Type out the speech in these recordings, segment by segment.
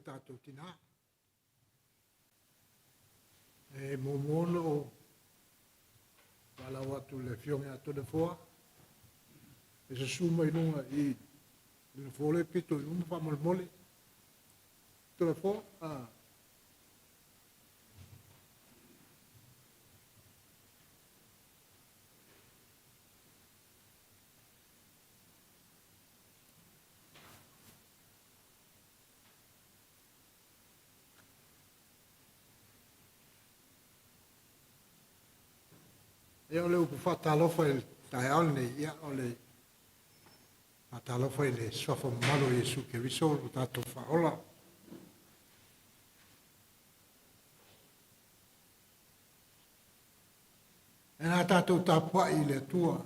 tātou tina. E momono o wala watu le fionga ato de foa. E se suma inunga i le fole pito i uma wha mole. To le foa. E o le upu whatalofa i tae aole nei ia o le whatalofa i le swafa malo Yesu ke riso o tātou whaola. E nā tātou tāpua i le tua.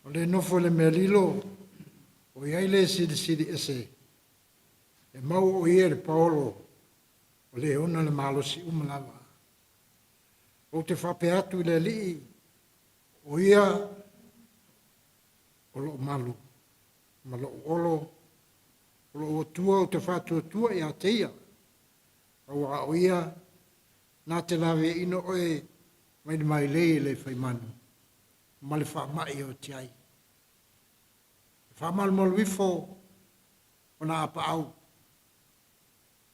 O le nofo le mea lilo o iai le sidi ese. E mau o ia le paolo o le ona le malosi umalawa. O te whape atu le lii, o ia o lo malu, ma lo olo, o lo tua o te whatua tua i a teia. O ia, nā te lawe ino oe, mai le whaimanu, ma le whamai o te ai. Whamal malu ifo, o nā apa au,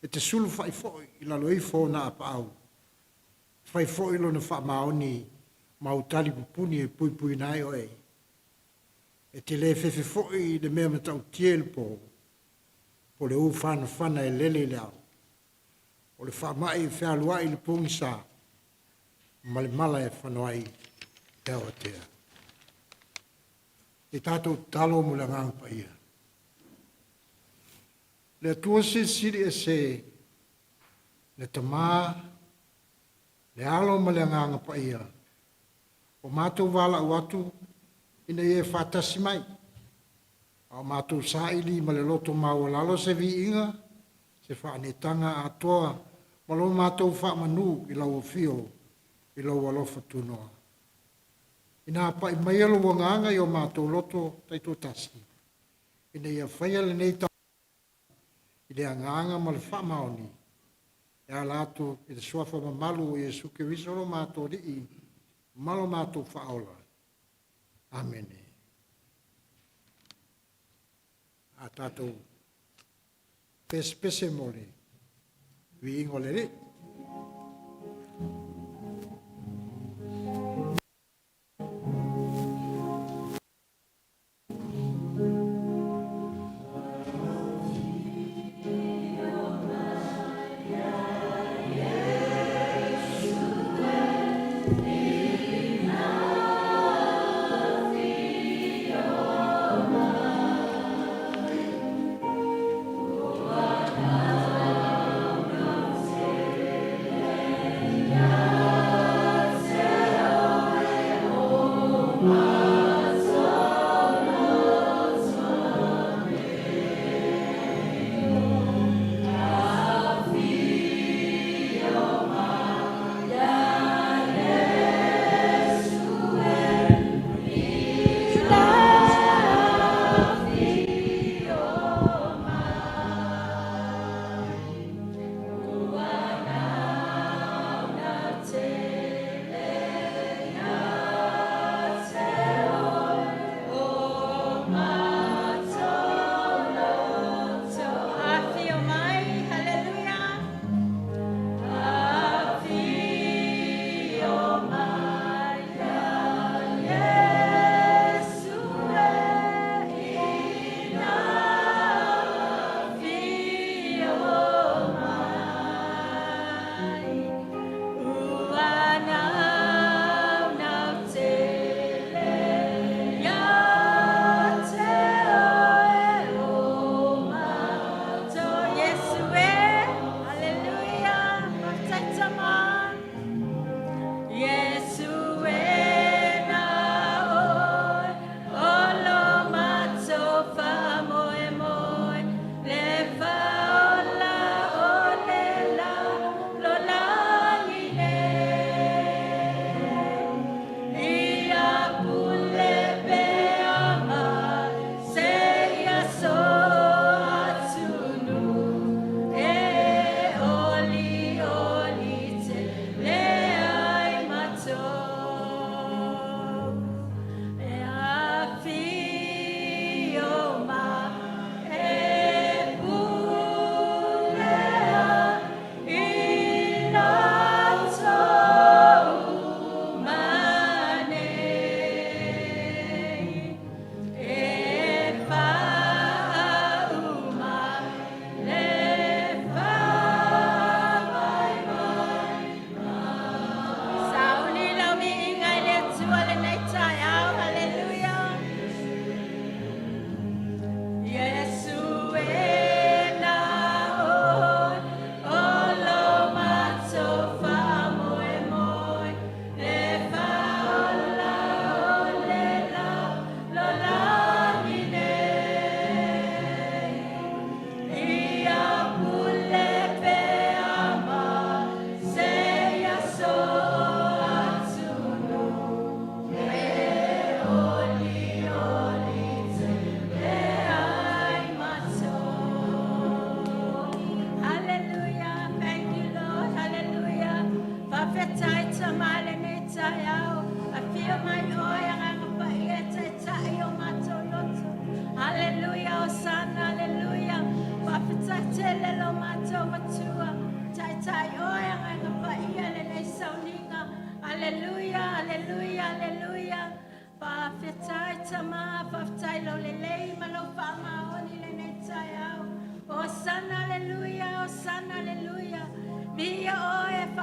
e te sulu whaifoi i lalo ifo o nā apa au. Fai foi lo na fa maoni mautali pupuni e pui nai oe. E te le fefe foi le mea matau tiel po le u fana e lele leao. O le fa mai fe aluai le pungi sa ma le mala e whanoai te awa tea. E tātou talo mo le ngang pa ia. Le atua siri e se le tamaa le alo ma le nganga pa ia. O mātou wala watu ina ie whatasi mai. O mātou saili ma le loto mawalalo se vi inga, se whaanetanga atoa, ma lo mātou whaamanu i lau fio, i lau alofa tunoa. Ina pa i mai alo wanganga i o mātou loto taito tasi. Ina ia whaia le neita i le anganga ma le whaamaoni. E alato e te suafa mamalu o Yesu ke risoro mātou rii, malo mātou whaola. Amene. A tātou pese mole, vi ingo le re.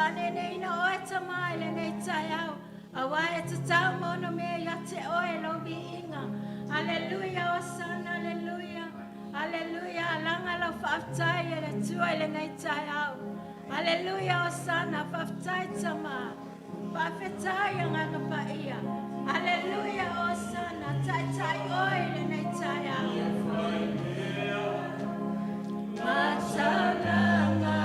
Pane nei no oe tamai le nei tai au. Awai te tau mono me ia te oe lo vi inga. Aleluia o sana, aleluia. Aleluia, alanga lo whaftai e le tua le nei tai au. Aleluia o sana, whaftai tama. Whawhetai a nganga pa ia. Aleluia o sana, tai tai oe le nei tai au. Masalanga.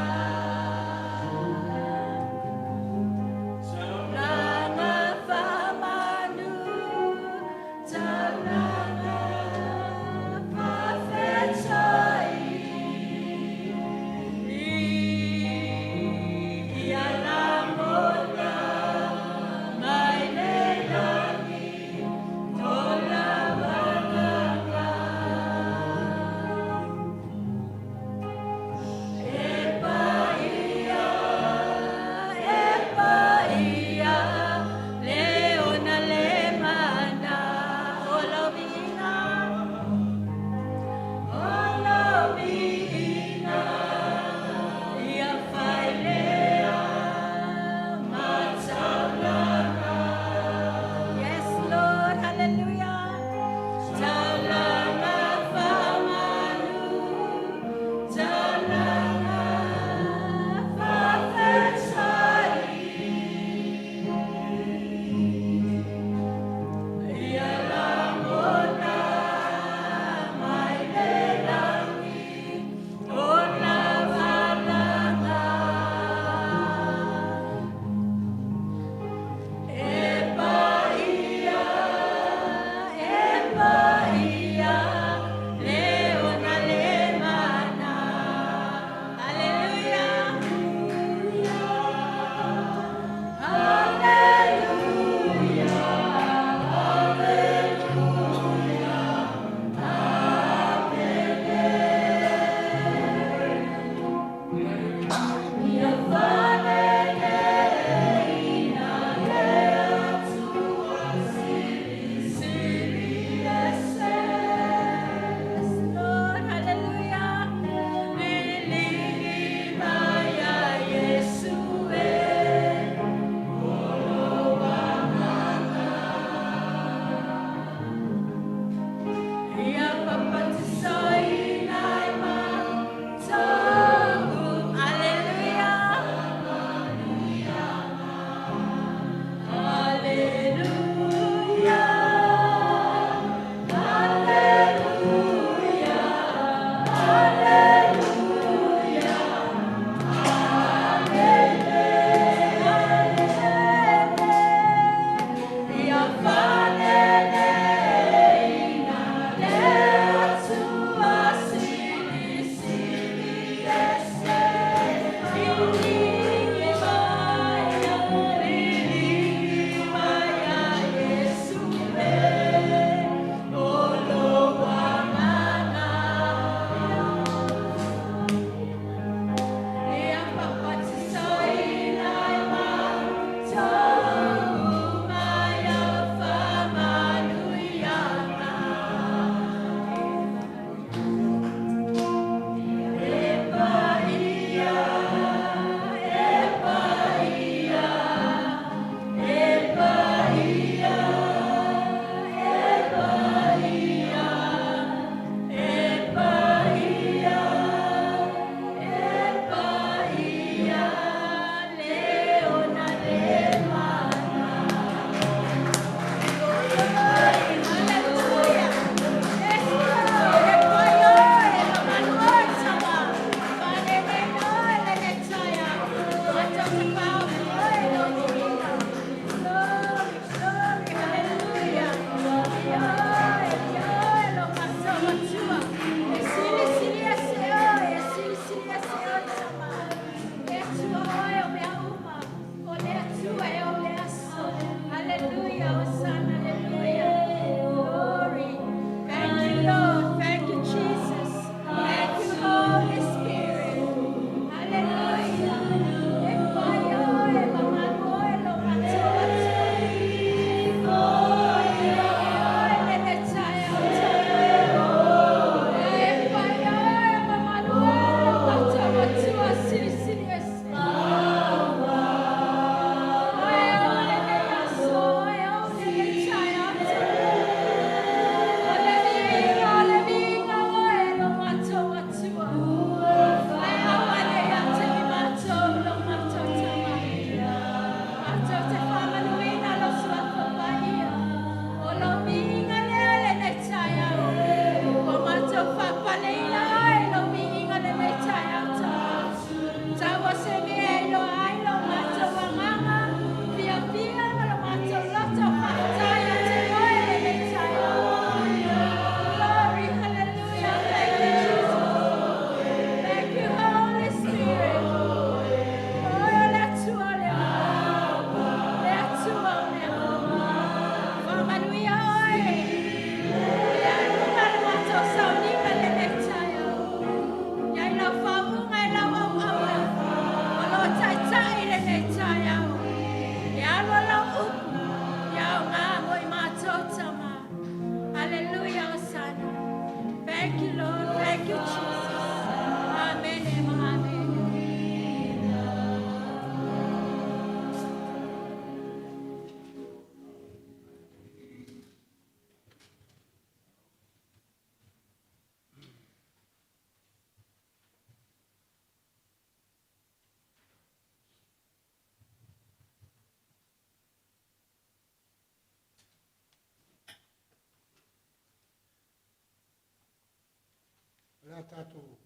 lea tātou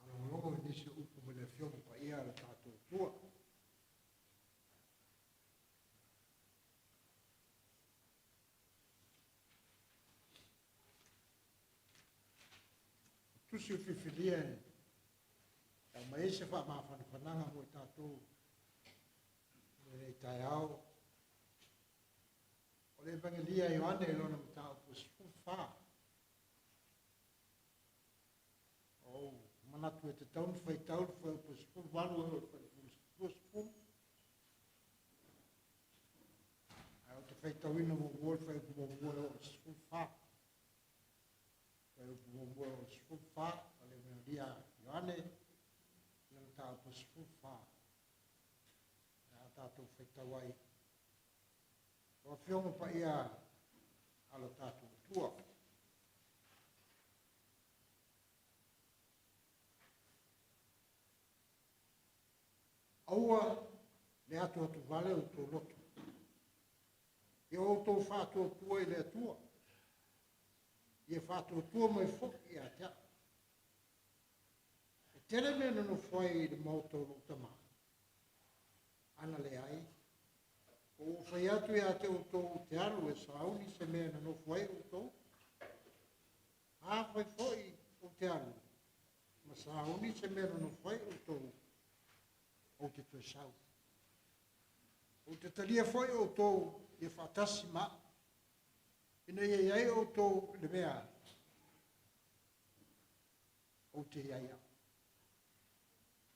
alongolongo i nisi upu me le fiongo pa ia le tātou tua. Tusi o whiwhilia e mai se wha maa whananga mo i tātou me rei tai au. O le evangelia Ioane e lona mta o pusifu wha. O manatu e te taunu whai taunu whai o pusifu walu e o pusifu. Ai o te whai tauina mo uol whai o uol o pusifu wha. Whai o uol o pusifu wha. O le evangelia Ioane e lona mta o pusifu wha. Ai o tātou whai tauai. O fiongo pa ia ala tātou tua. Aua le atu atu vale o tō loto. E o tō whātua tua i le atua. I e whātua tua mai whoki i a tea. E tere mena no whai i le mauto o tama. Ana le ai. O whai atu ia te o tō te alu e sauni se mea na no whai o tō. Hā whai whai o te alu. Ma sauni se mea na no whai o tō. O te tue sau. O te talia whai o tō i e whatasi ma. Ina ia iai o tō le mea. O te iaia.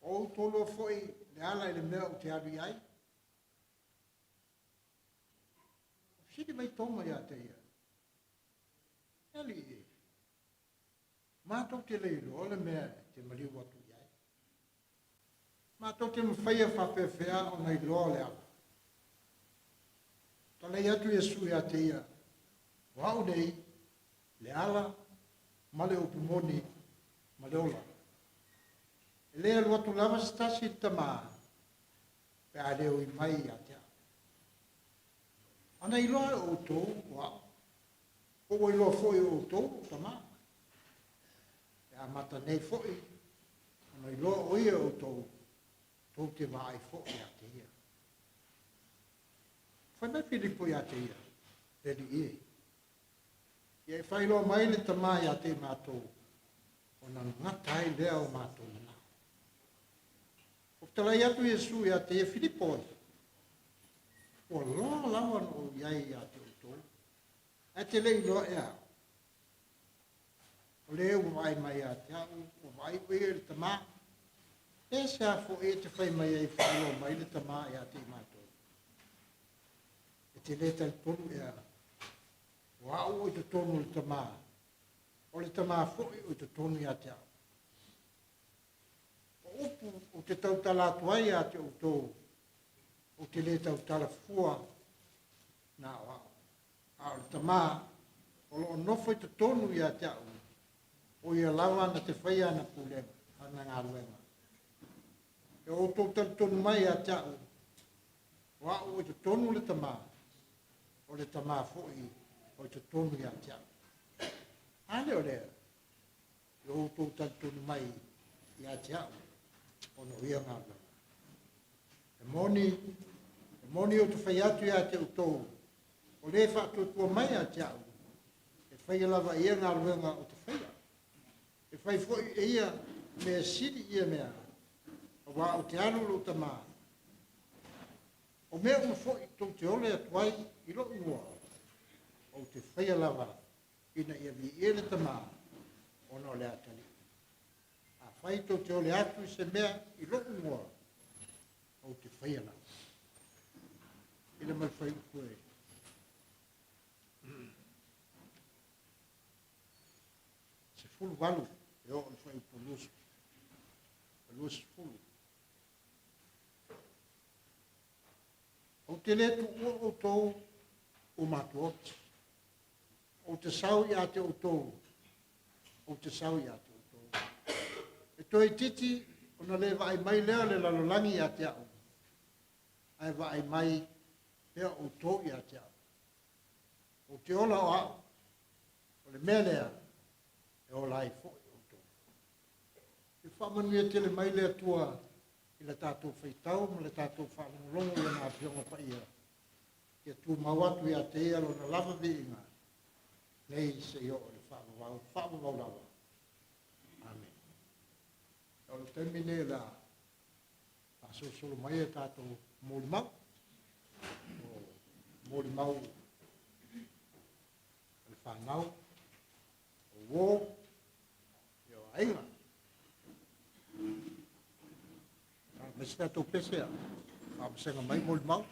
O tō lo whai le ala i le mea o te alu iai. Sidi mai toma ia te ia. Eli e. Mātou te leilo le mea te maliu atu iai. Mātou te mwhaia whapewhea o nei loa le ala. Talei atu Jesu ia te ia. Wau nei, le ala, male upu moni, male ola. E lea luatu lava stasi tama. Pe a leo i mai ia te ala. Ana i loa o tō, wau. O i loa foi o tō, tama. E a mata nei foi. Ana i loa o ia o tō, tō te vai foi a te ia. Whai mai Filipo ia te ia, peri ie. Ia i whai loa mai le tama ia te mātou, o na ngatai lea o mātou na. O talai atu Jesu ia te ia Filipo. O loa lawa no iai ia te utou. E te lei loa ea. O leo vai mai a te au, o vai ue le tama. E se a fo e te whai mai ai whailo mai le tama ia te mātou. E te le tal tonu ea. O au o te tonu le tama. O le tama fo e o te tonu ia te au. O upu o te tautalatu ai ia te utou. O te le tau tala fua na o au le tama o lo nofo i te tonu i a te au o ia lawa na te whaia na pulema ana ngā ruenga e o tō tala tonu mai a te au o au i te tonu le tama o le tama foi o te tonu i a te au ane o lea e o tō tala tonu mai i a te au o no ia ngā ruenga e moni o te whai atu ia te utou, o le whātua mai a te au, e whai lava ia ngā ruenga o te whaia. E whai fwoi e ia mea siri ia mea, o wā o te aruru o te mā. O mea o fwoi tō te ole atuai i lo ua, o te whaia lava ina ia vi ele te mā, o no le atali. A whai tō te ole atu se mea i lo ua, o te whaia lava. Ina mai whai koe. Se fulu walu, e o le whai polusu. Polusu fulu. O te letu o tōu o matuoti. O te sau i a te o tōu. O te sau i a te o tōu. E toi titi, o na le vai mai lea le lalolangi i a te au. Ai vai mai pea o tō i a te au. O te ola o au, o le mea lea, e o lai fo o to. I whamanuia tele mai le atua i le tātou whaitau, ma le tātou whalongolongo le ngā pionga pa ia. Ia tu mawatu ia te ia lo na lava viinga. Nei se i o le whaamawau lawa. Amen. O le temine la asosolo mai e tātou mōli mau. Mōli mau le whanau. O wō. Ia o ainga. Mesti tātou pese a. Whaamasenga mai mōli mau.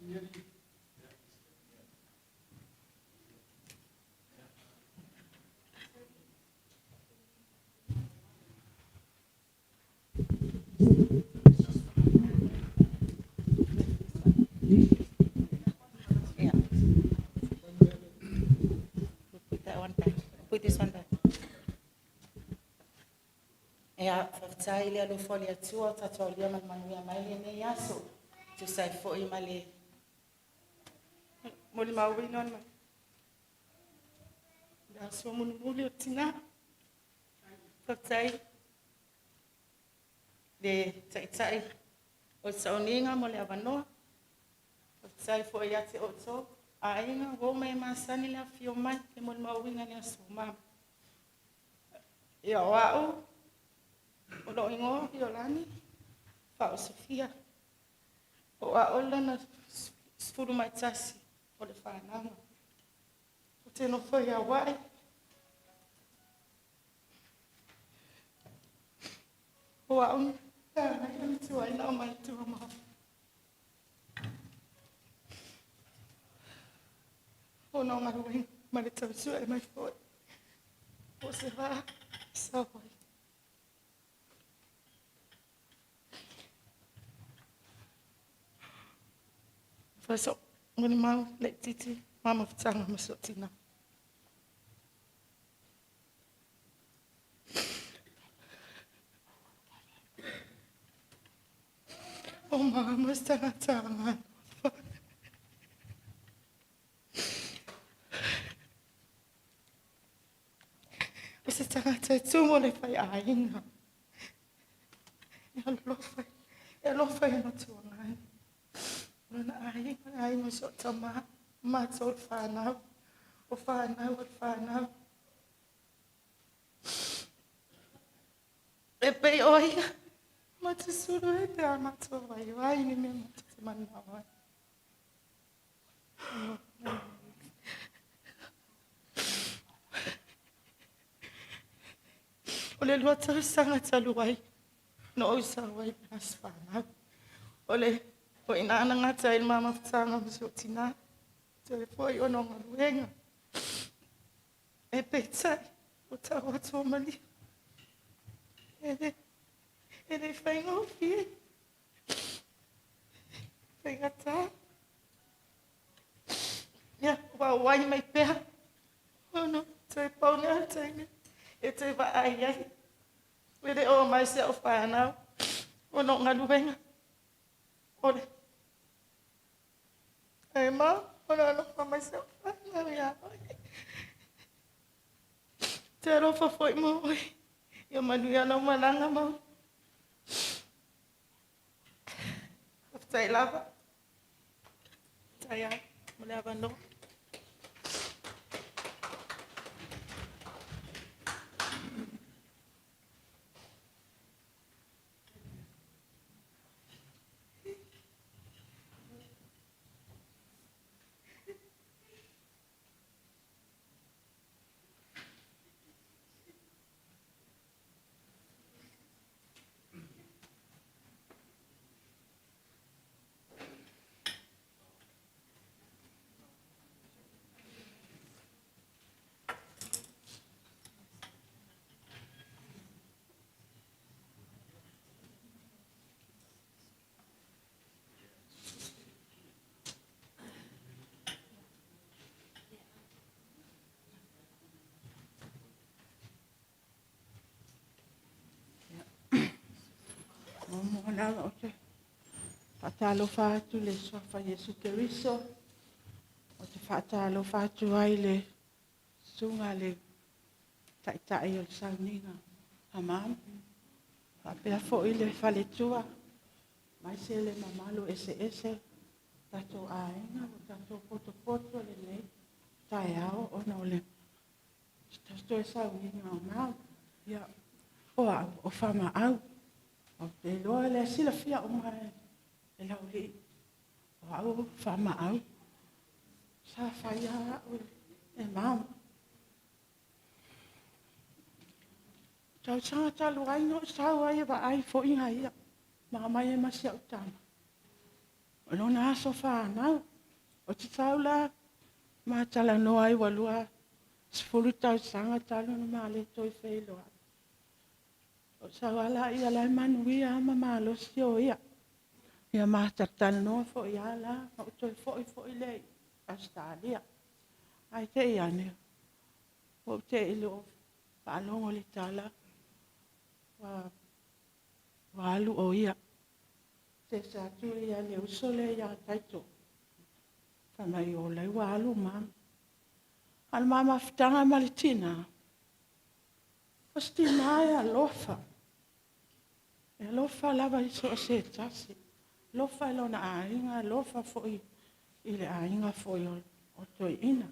Yeah. Put that one back. Put this one back. Ea, whaftai lea lo foli atua, tatua lia manuia mai le nei aso. Tu sai fo I male. Moli maui non ma. Da so mun muli o tina. Whaftai. De tai. O sauninga mo le avanoa. Whaftai fo I ate o to. A inga, wo mai masani le fio mai. E moli maui ngani aso mama. Ia wao. O lo ingo Yolani, Fao Sofia, o a ola na sfuru mai tasi o le whananga. O te no foi a wai. O a un, nai tu ai nao mai tu a maha. O no maruing, ma le tau sua e mai foi. O se va, sa vai. Pasok, ngoni mau, lek titi, mama ftanga masuk tina. Oh mama, setengah-tangan. Setengah-tangan, semua lepai aing. Ya lo fai na tuangan. Nona aing masuk tama, masuk fanau. O fanau. Epe oi, matu suru ete matu vai ni me matu manawa. Ole luata sangat saluai. No usawai nas fanau. Ole o ina ana ngata il mama ftanga masuk tina. Te foi ono ngaluenga. Epe tsai, o tawa to mali. Ele fai ngofi. Fai ngata. Ya, wai mai pea. Oh no, te pau ni atene. E te va ai. Ele o myself pa now. O no ngaluenga. Ole. Hey ma, o no pa myself pa now ya. Te rofa foi mo. Ya manuia no malanga mo. Sai lava. Saya melawan no. Mona oke. Fatalo fatu le sofa Yesu Keriso. O te fatalo fatu ai le sunga le taitai o le sauninga. Amam. Apea fo i le faletua. Mai se le mamalo ese. Tato ainga o tato poto le nei. Tai ao o no le. Tato e sauninga o mau. Ia. O fama au. O te loa le sila fia o mai. E lau li. O au fama au. Sa whaia au e mau. Tau sanga talu ai no sau ai wa ai fo inga ia. Ma mai e masi au tama. O lona aso whanau. O te tau la. Ma tala no ai walua. Sifuru tau sanga talu no ma le toi whailoa. O sau ala ia lai manuia ama malo si o ia. Ia mātatala noa fo i ala, o toi fo i lei, Australia. Ai te i ane, o te ilo, paalongo li tala, wa alu o ia. Te sa tu ia le usole ia taito. Whamai o lei wa alu mam. Al mama fitanga malitina. O stina ia lofa. E lofa lava iso o se tasi. Lofa lo na ainga, lofa foi i le ainga foi o toi ina.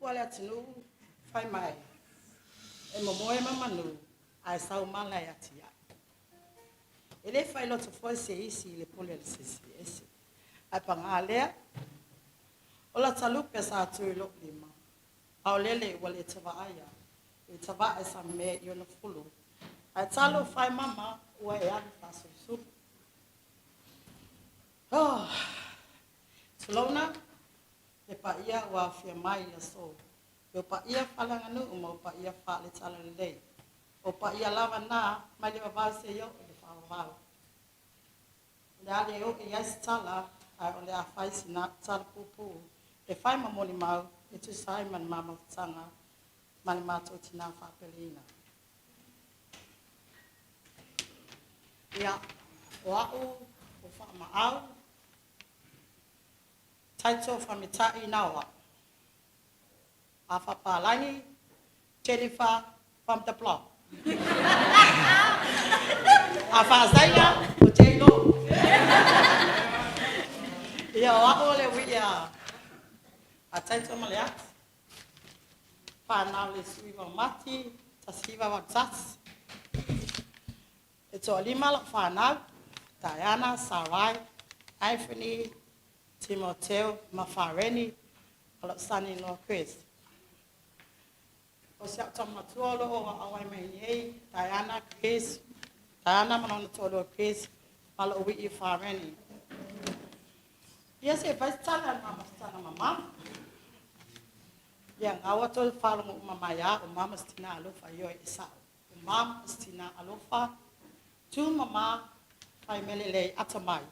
wale atinu fai mai. E momoe mamanu ai sau mala ya tia. Ele fai loto foi se isi le pole le se esse. Ai pangale. Ola talu pesa tu lo lima. Au lele wale tava aya. E tava esa me yo no fulu. Ai talo fai mama wa ya faso su. Oh. Selona e pa ia wa fia mai ya so. Yo pa ia fala nganu uma pa ia fa le tala le. O pa ia lava na mai le va se yo le fa va. Dale o ia stala a ole a fai sina tsal pupu. E fai mamoni mau e tu sai man mama tsanga man mato tina fa pelina. Ya wa o fa ma au. Taito fa mitai nawa. Afa palani Jennifer from the block. Afa Zaina Ojeno. Ya wa ole wi ya. Ataito maliat. Pa na le suiva mati, tasiva wa tsats. Eto lima la fa na Diana, Sarai, Anthony, Timoteo, Mafareni, Alexani no Chris. O se atama tuolo o awai mai Diana Chris. Diana manona tuolo Chris, malo wi Fareni. Yes, if I start mama. Yang awat tu falu mama ya, mama stina alofa yo isa. Mama stina alofa. Tu mama fai melele atamai.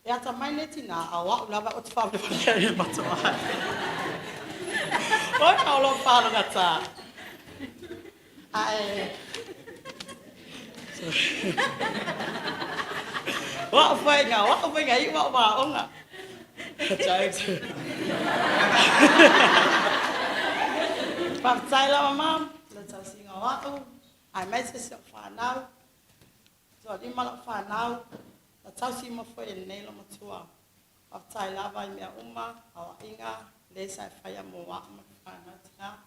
E atamai netina awak ulava otfa de falu atamai. Oi kalau falu kata. Ai. Wak fai ngai wak ba onga. Cai tu. Partai lah mama, lepas singa waktu, ai mai sesiap fanau, jadi malah fanau, lepas si mafoi ni lo matua, partai lah vai mia umma, awak inga, lesa faya muak mafanatina,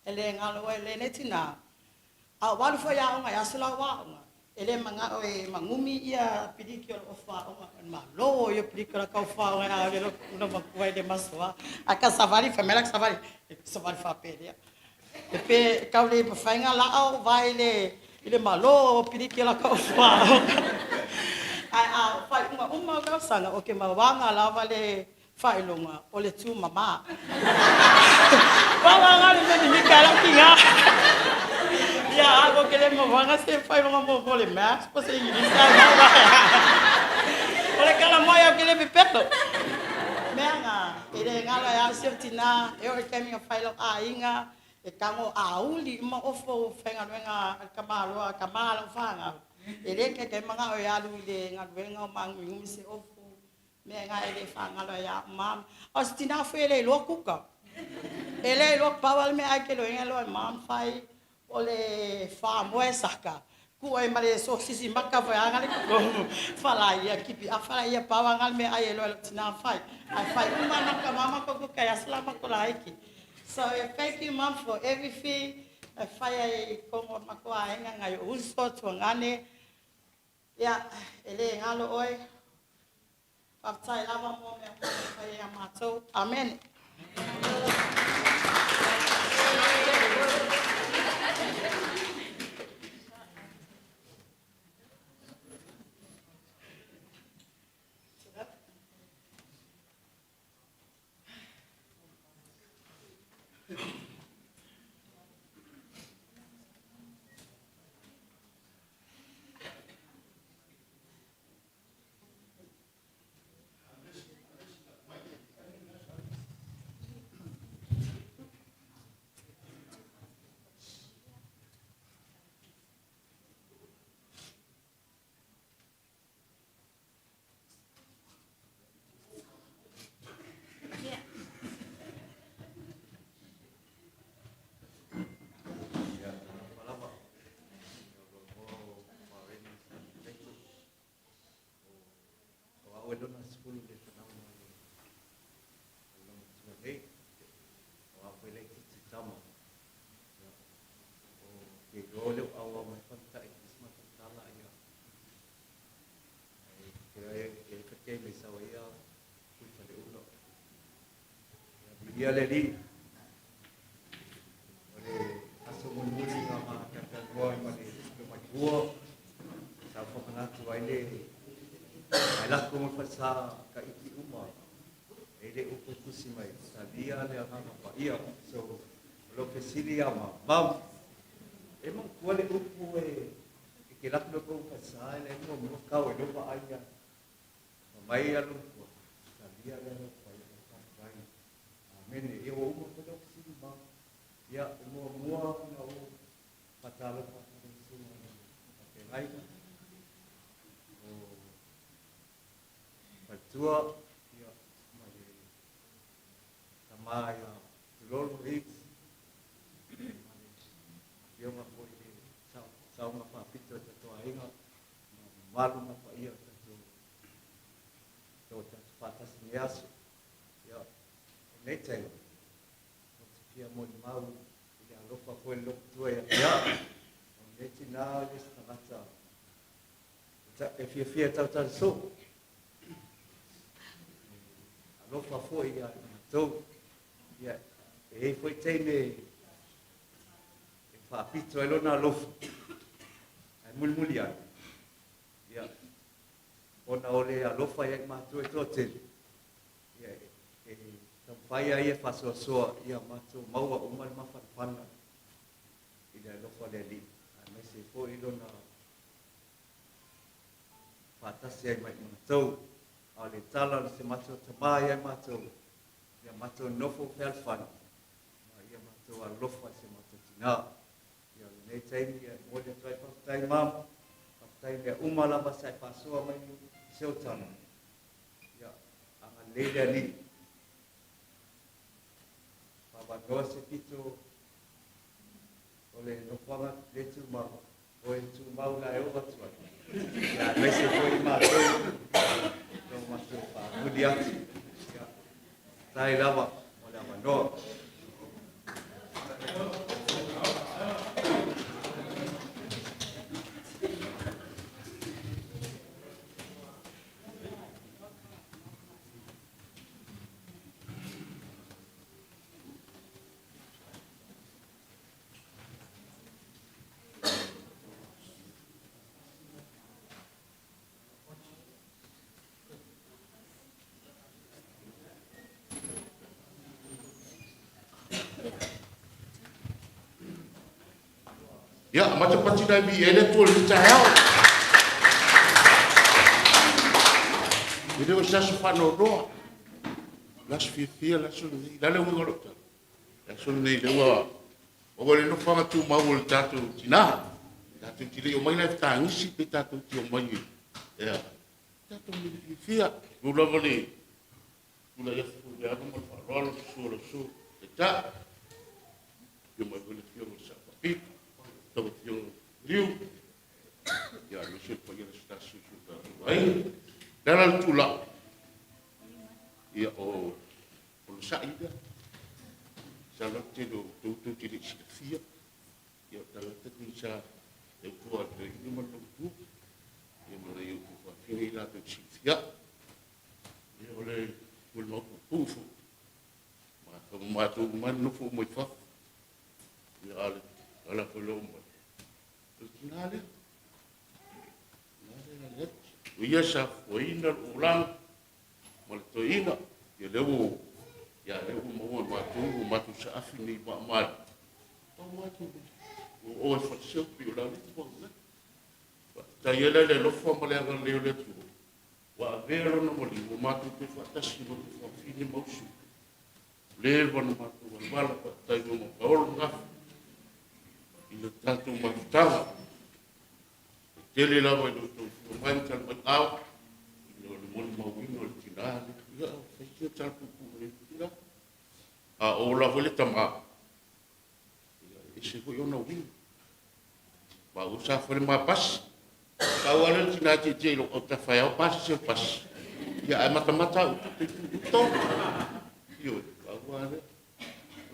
ele ngalo ele netina, awak faya unga ya sulawa unga, ele mangaoi mangumi ia pidikio ofa unga malo yo pidikio kau fa unga ele no makuai de masua, akan safari famela safari fa pedia. Tapi kau le perfaingan lao vai le malo pidikio la kau fa. Ai fai uma kau sana oke mawanga la vale fai longa ole tu mama. Mawanga le ni kala kinga. Ya aku kele mawanga se fai longa mo vole mas pose ini sai ole kala moya kele pipeto. Menga ele ngala ya sirtina e o kemi fai lo ainga e kango auli ma ofo fenga wenga kamalo fanga ele ke manga o ya lu le ngadwenga mangu se ofo menga ele fanga lo ya mam ostina fele lo kuka ele lo pawal me akelo ngelo mam fai ole fa moesaka ku ai male so sisi makka fa ngali ko fala ya kipi afala ya pawangal me ai lo tina fai ai fai uma nakka mama ko kaya selama ko laiki. So thank you, Mom, for everything. Fire como makua enga ngai uso tuangane. Ya, ele ngalo oi. Partai lava mo me fire mato. Amen. Wedona 10 de tanau. Sebagai awak boleh ia le li ole aso muli nga makakal ko mali lumagua sa pagkakatu ay le ay lako mo pa sa kaiti uma ay le upo kusimay sa dia le ang pa iya so lo pesili ama mam emang kuale upo ikilak do ko pa sa le mo mo kau do pa aya mai alu sa dia le pa aya amen e o mo ko sili ma ya mo na o patalo pa suma ke ngai o patua ya mai tamaya lol rigs yo ma foi sa uma pa pito to ainga malu ma pa ia to patas nias ya neitei Ia mon mau ia lofa foi lo tua ia neti na les tamata e fia tau so a lofa foi ia to ia e foi tene e fa pito elo na lofa ai mulmulia ia ona ole a lofa ia ma tu e totel ia Tampaya ia fasosoa ia mato maua umal mafana ila lofa leli mai se fo ilo na patas ia mai mato ale tala se mato tamaya mato ia mato nofo felfan ia mato a lofa se mato tina ia nei tai ia mole trai pa tai mam tai ia umala ba sai fasoa mai seu tana ia anga lele ali Doce pito ole no fala de tu mau o en tu mau la eu vatu ya mese foi ma no mas pa mudia ya sai lava ola mano Ya, macam pasti dah bi elektrol cahaya. Jadi usah sufano doa. Las fifia las ni, dah lewu ngolok. Las ni lewa. Ogole no fanga tu mawul tatu tina. Tatu tili o mai na tangisi pe tatu ti o mai. Ya. Tatu ni fifia. Gula bali. Gula ya fu ya mo farol su. Eta. Yo mai gula fio sa papi. Tau tio riu. Ya, misi po ia stasiun suka. Ai. Dalam tula. Ya o sa ida. Salah tido tu tidak sifia. Ya dalam tadi sa eu tu ada ini macam tu. Ya mana eu tu fini lah tu sifia. Ya oleh ulma pufu. Matu manufu muifa. Ya ala kolom. Nada. Ia sa foina ulang maltoina ya lewu matu sa afini ma matu o fa se pi ulang ni po na ta yele le lo fo male ga le tu wa vero no moli matu pe fa tasi no fa fini mo su le bon matu wala pa ta no mo or nga ilo tanto matava Tele la vai do vai tal au no mon mo wino tina ya fai tal pu tina a o la vole tama e se foi ona wino ba usa foi ma pas ka wala tina ti lo o ta fai o pas se pas ya mata to yo ba wala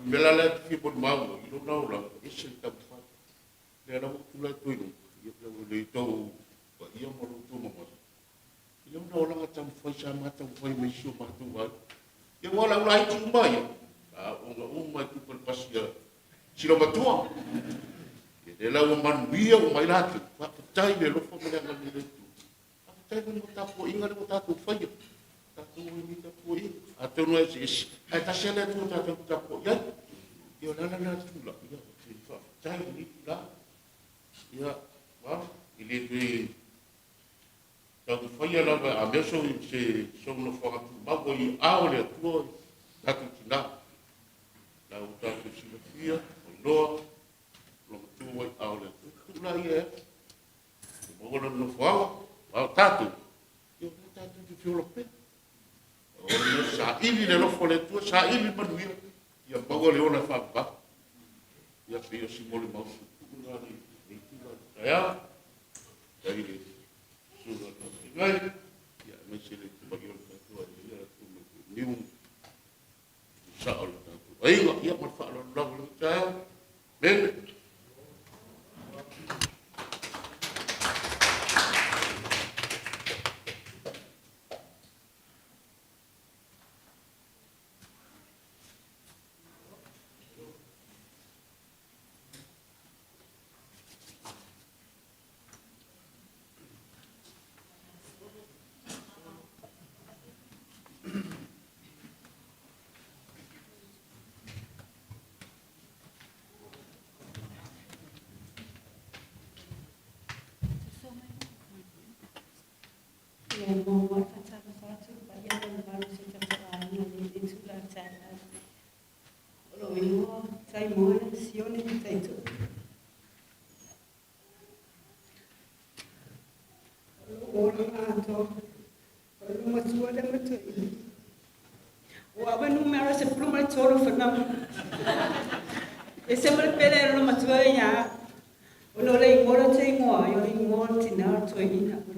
melala fi bod mau lo no la e se ta fa le la ku la tu ia le tau pa ia mo tu mo ia no la tam foi sa mata foi me su pa tu wa ia wala la tu mai Unga tu pasia silo matua. Dia lawa manuia o mai latu. Patai le lofa mele ngali le tu. Patai le mo tapo inga le mo tapo faia. Tapo ni tapo inga. Atau no esi. Ai tasele tu tapo ya. Yo la tu la. Ya. Patai ni la. Ya. Wah, ini tu tapo faia la a meso se sono fora tu. Mago I aole tu. Tapo tina. La utatu silafia, o loa, lo matua I aole tu la ia. Mogola no fua, o tatu. Yo tatu tu fiola pe. O no sa ili le lofo le tua, sa ili manuia. Ia mogola ona fa ba. Ia pe o simole mau su tu na ni tula ya. Ya ile sura no ngai. Ya me sele tu ba yo tatu ia tu me niu. Sa'ol Ay, iya manfaat Allah belum tahu. Ben.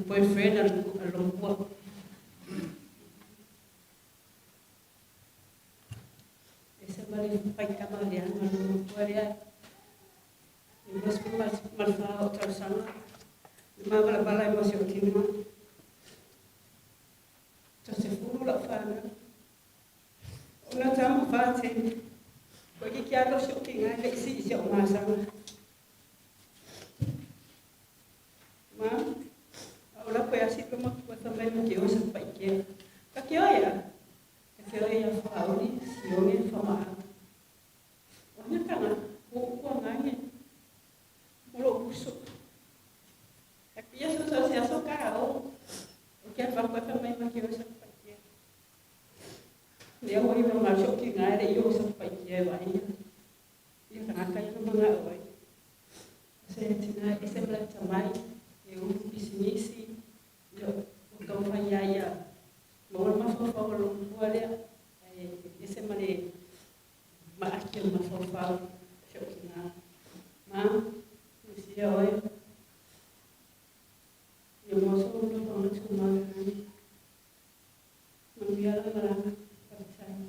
boyfriend alongkuwa esa bali pai kama dia alongkuwa dia bos kuma malfa otra sana ma bala bala mo se utima to se furu la fana una tamu fate ko ki kya lo shoki nga le si se o ma sana ma Ahora pues así como cuesta menos que usa cualquiera. ¿Qué oye? Que oye fauli, si oye fama. Oye kana, buku nganya. Mulo busuk. Tapi ya susah sih asal kau. Oke apa cuesta menos que usa cualquiera. Dia oye masuk que ngaya de yo usa cualquiera vaya. Dia kana kaya mga oy. Saya tina ese belajar mai. Eu bismisi yo kau fayaya mau mafofa lo buale ese mare ma akil mafofa shokina ma usia oi yo mo so lo no chuma ni mangiala mara percaya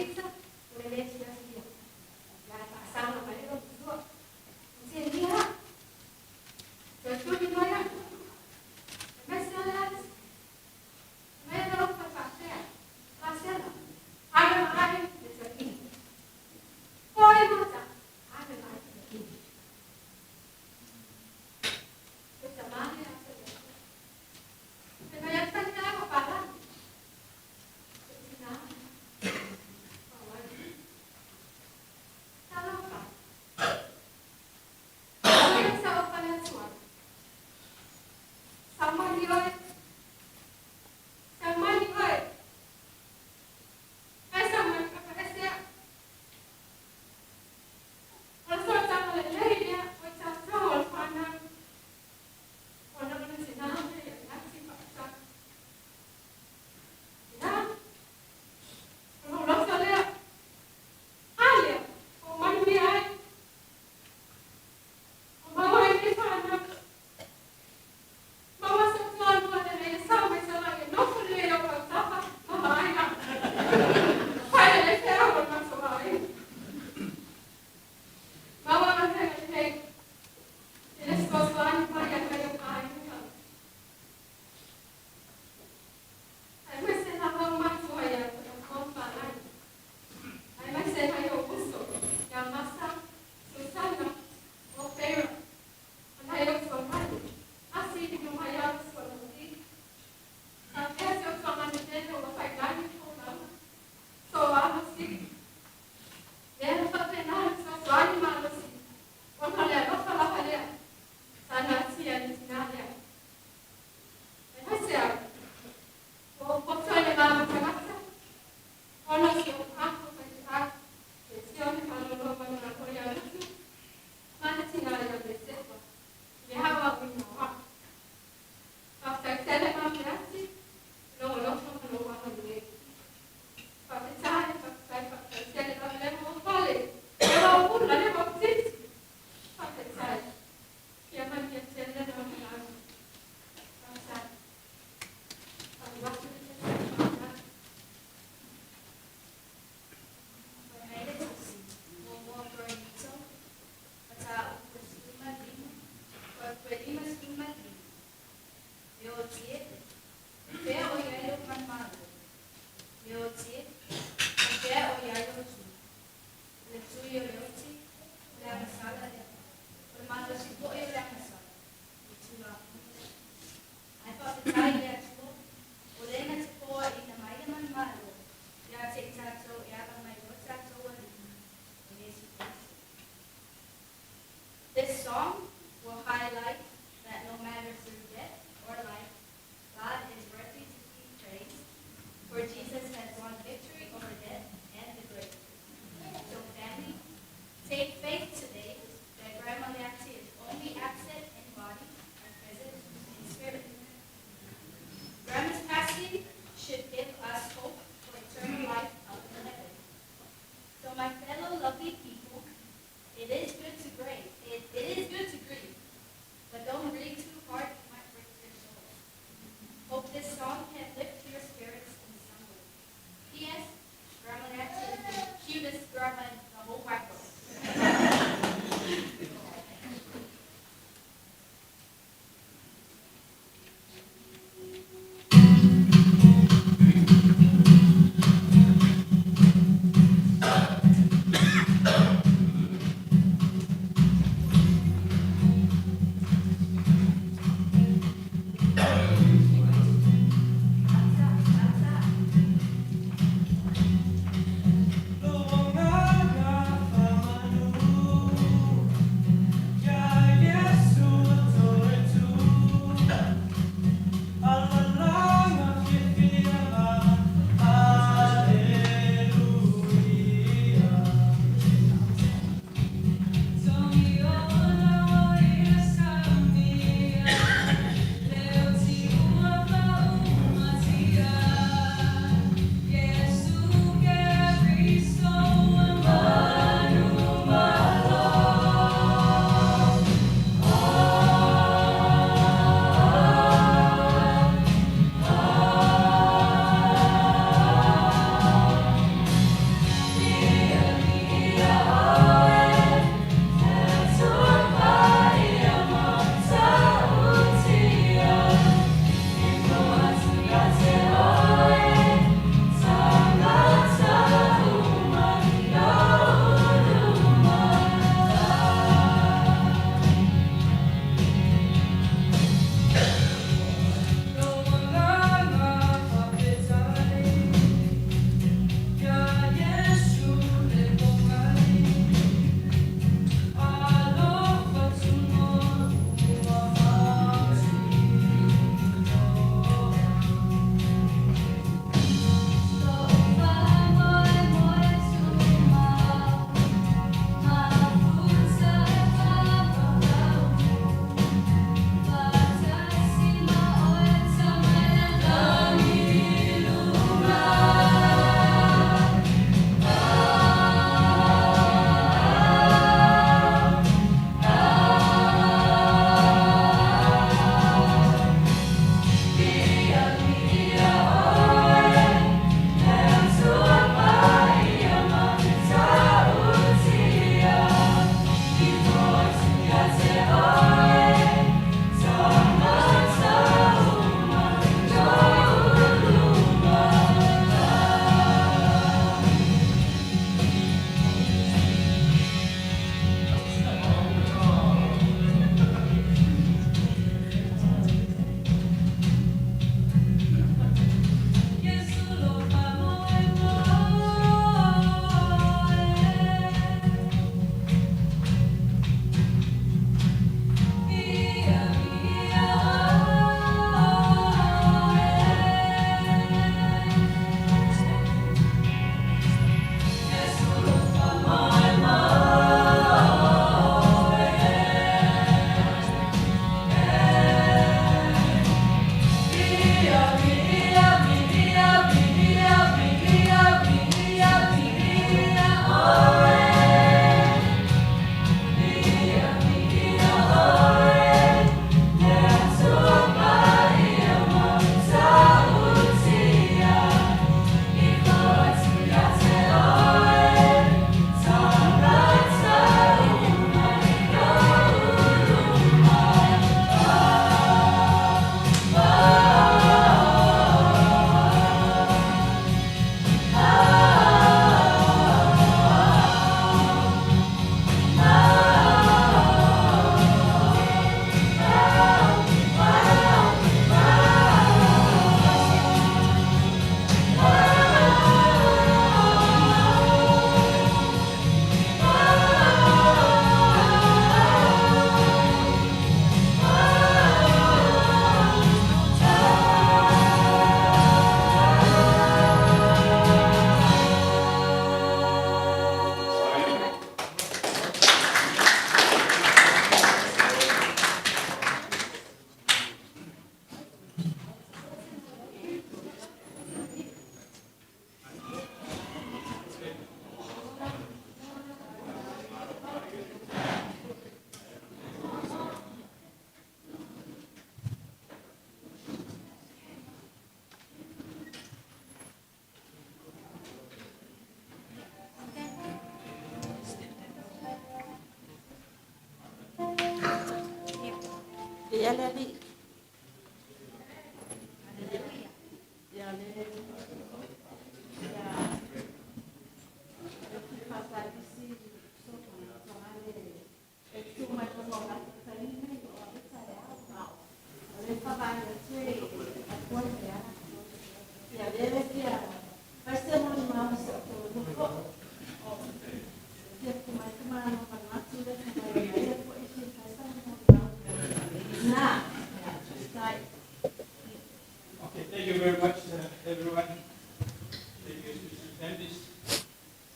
pizza, o le leche da sia. La pasando para el otro. Si dia, eu estou de manhã. Mas se olhar, mas não foi passear. Passear. Ai, isso aqui. Foi, moça. Ai, isso aqui. Essa mãe é essa. Você vai até a parar. This song will highlight that no matter through death or life, Ya lali. Ya le. Okay, thank you very much, everyone. Thank you, Mr. Candice.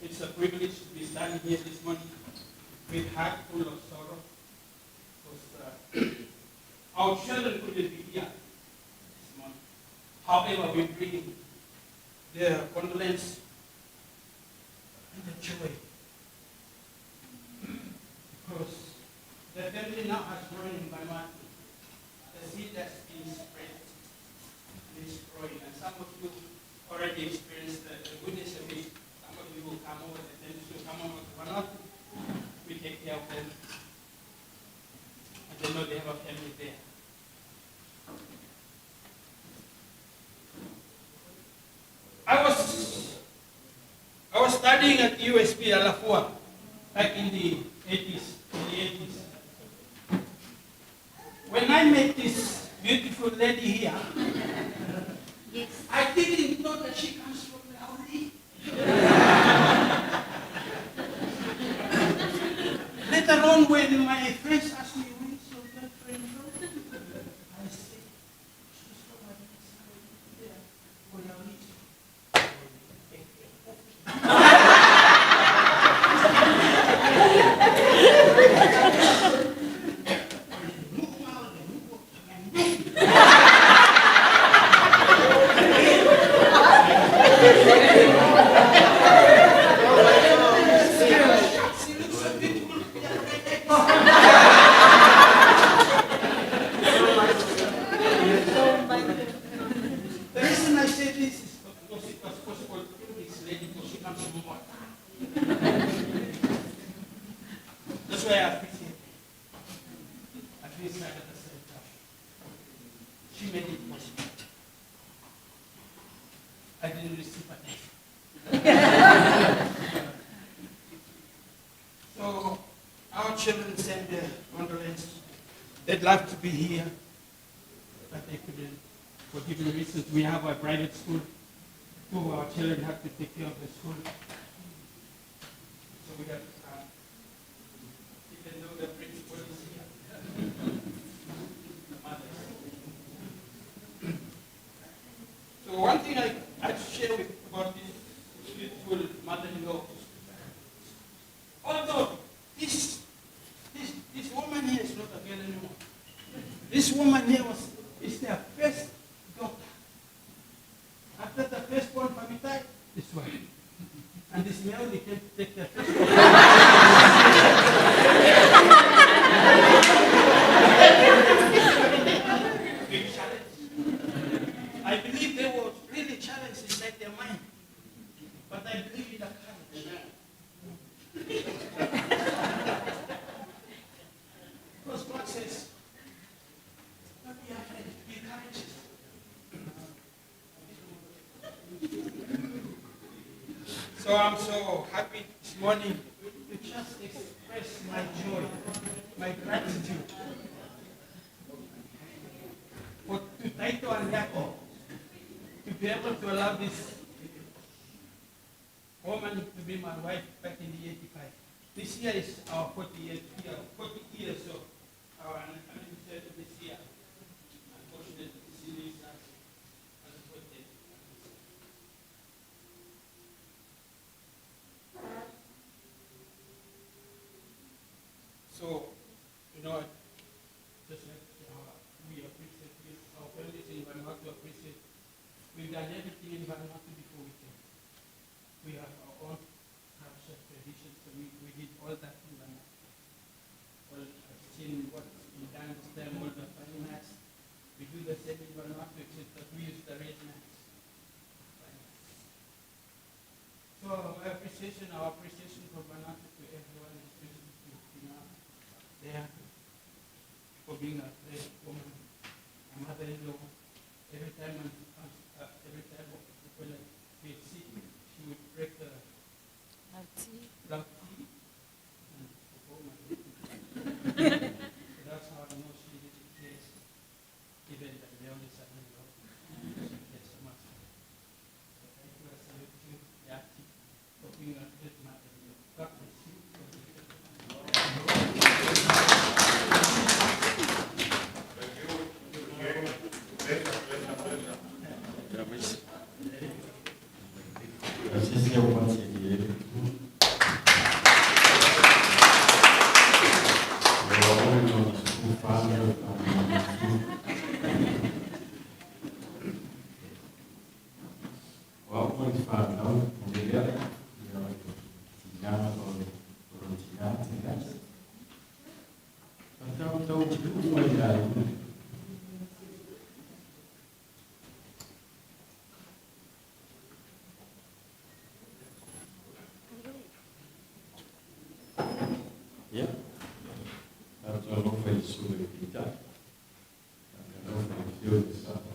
It's a privilege to be standing here this morning with heart full of sorrow. Because our children couldn't be here this morning. However, we bring their condolence and the joy. Because the family now has grown in Vanuatu. The seed has been spread. Destroying. And some of you already experienced the goodness of it. Some of you will come over, the families will come over to Vanuatu. We take care of them. And they know they have a family there. I was studying at USP Alafua back in the 80s. When I met this beautiful lady here, I didn't know that she comes from the Audi. Later on, when my friends asked me, where is your girlfriend from? I said, she's from my there. The reason I say this is because it was possible to kill this lady because she comes from water. That's why I appreciate it. I feel sad at the same time. She made it possible. I didn't receive a So our children send their condolence. They'd love to be here, but they couldn't. For different reasons, we have a private school. Two of our children have to take care of the school. So we have to come. Even though the principal is here. The mother. So one thing I like to share about this beautiful mother-in-law. Although this woman here is not a girl anymore. This woman here is their first daughter. After the first born family died, this one. And this male they came to take their first born. Big challenge. I believe they were really challenged inside their mind. But I believe in the courage. Because God says, not be afraid, be courageous. So I'm so happy this morning to just express my joy, my gratitude for to Taito and Yako to be able to allow this woman to be my wife back in the 85. This year is our 40 years of our anniversary this year. Unfortunately, she leaves us as a birthday. So, just like we appreciate this, our families in Vanuatu appreciate. We've done everything in Vanuatu before we came. We have our own culture, traditions, so we did all that in Vanuatu. Well, I've seen what's been done to them, all the funny mats. We do the same in Vanuatu, except that we use the red mats. So our appreciation for Vanuatu to everyone is there for being a great woman, a mother-in-law. Every time when we sick, she would break the black tea and pour my so that's how I know she really cares, even the only son-in-law. She cares so much. So thank you, I salute you, Yati, for being a great mother-in-law. God bless you. Sisi au basi yetu. Ya, kalau foi sobre pintar, kalau foi fio de sapo,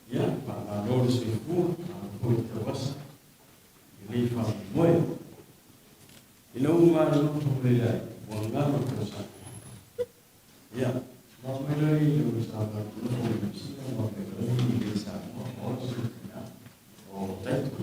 ya, para nós se for, foi terasa, ele faz muito, e não mais não problema, o nada coisa, ya, mas melhor ele sabe, não precisa uma coisa, ele sabe, uma coisa, ou tanto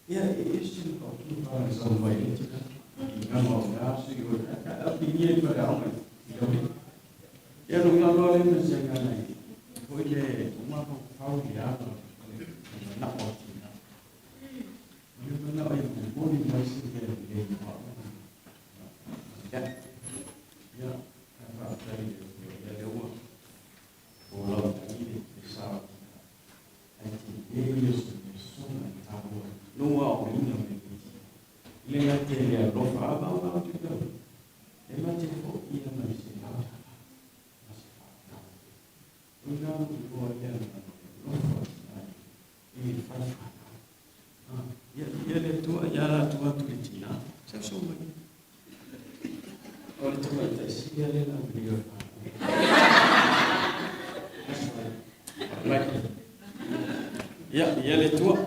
ya, este para são vai não vão se a opinião para homem eu não vou nem dizer nada foi uma pauliada na rotina eu não é bom mas se quer ya para sair ya eu vou lá sabe eles não há o hino ele não tem a roupa não tem ele não tem o hino mas não não vou olhar ele faz ele tua já tua tulitina sabe só olha tu vai se ele não briga ya ele tua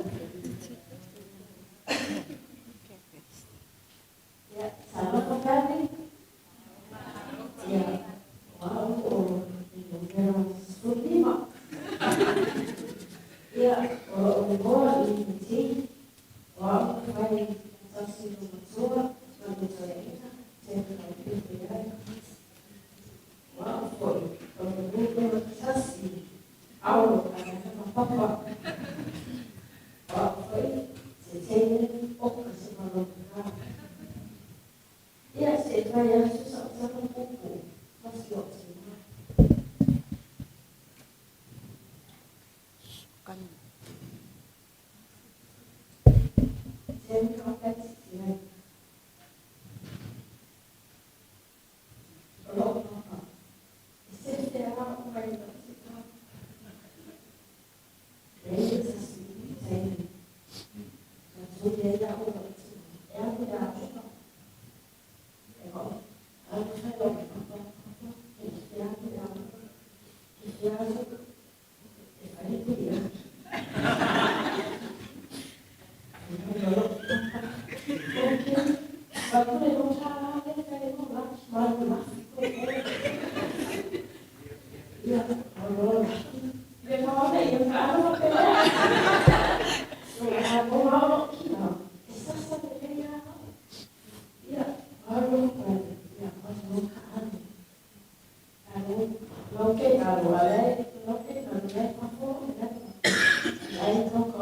Não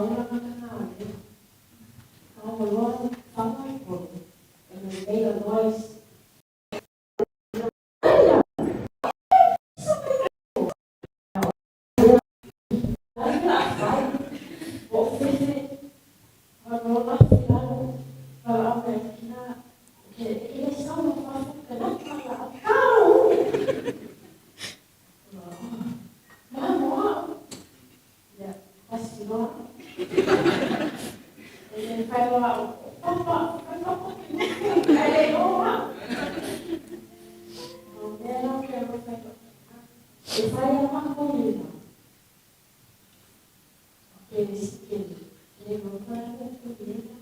Ele vai lá, opa, ele opa. Não quero fazer. E vai uma comida. Ele não vai comida.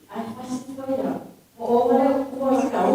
Aí faz assim, foi lá. Ou vai colocar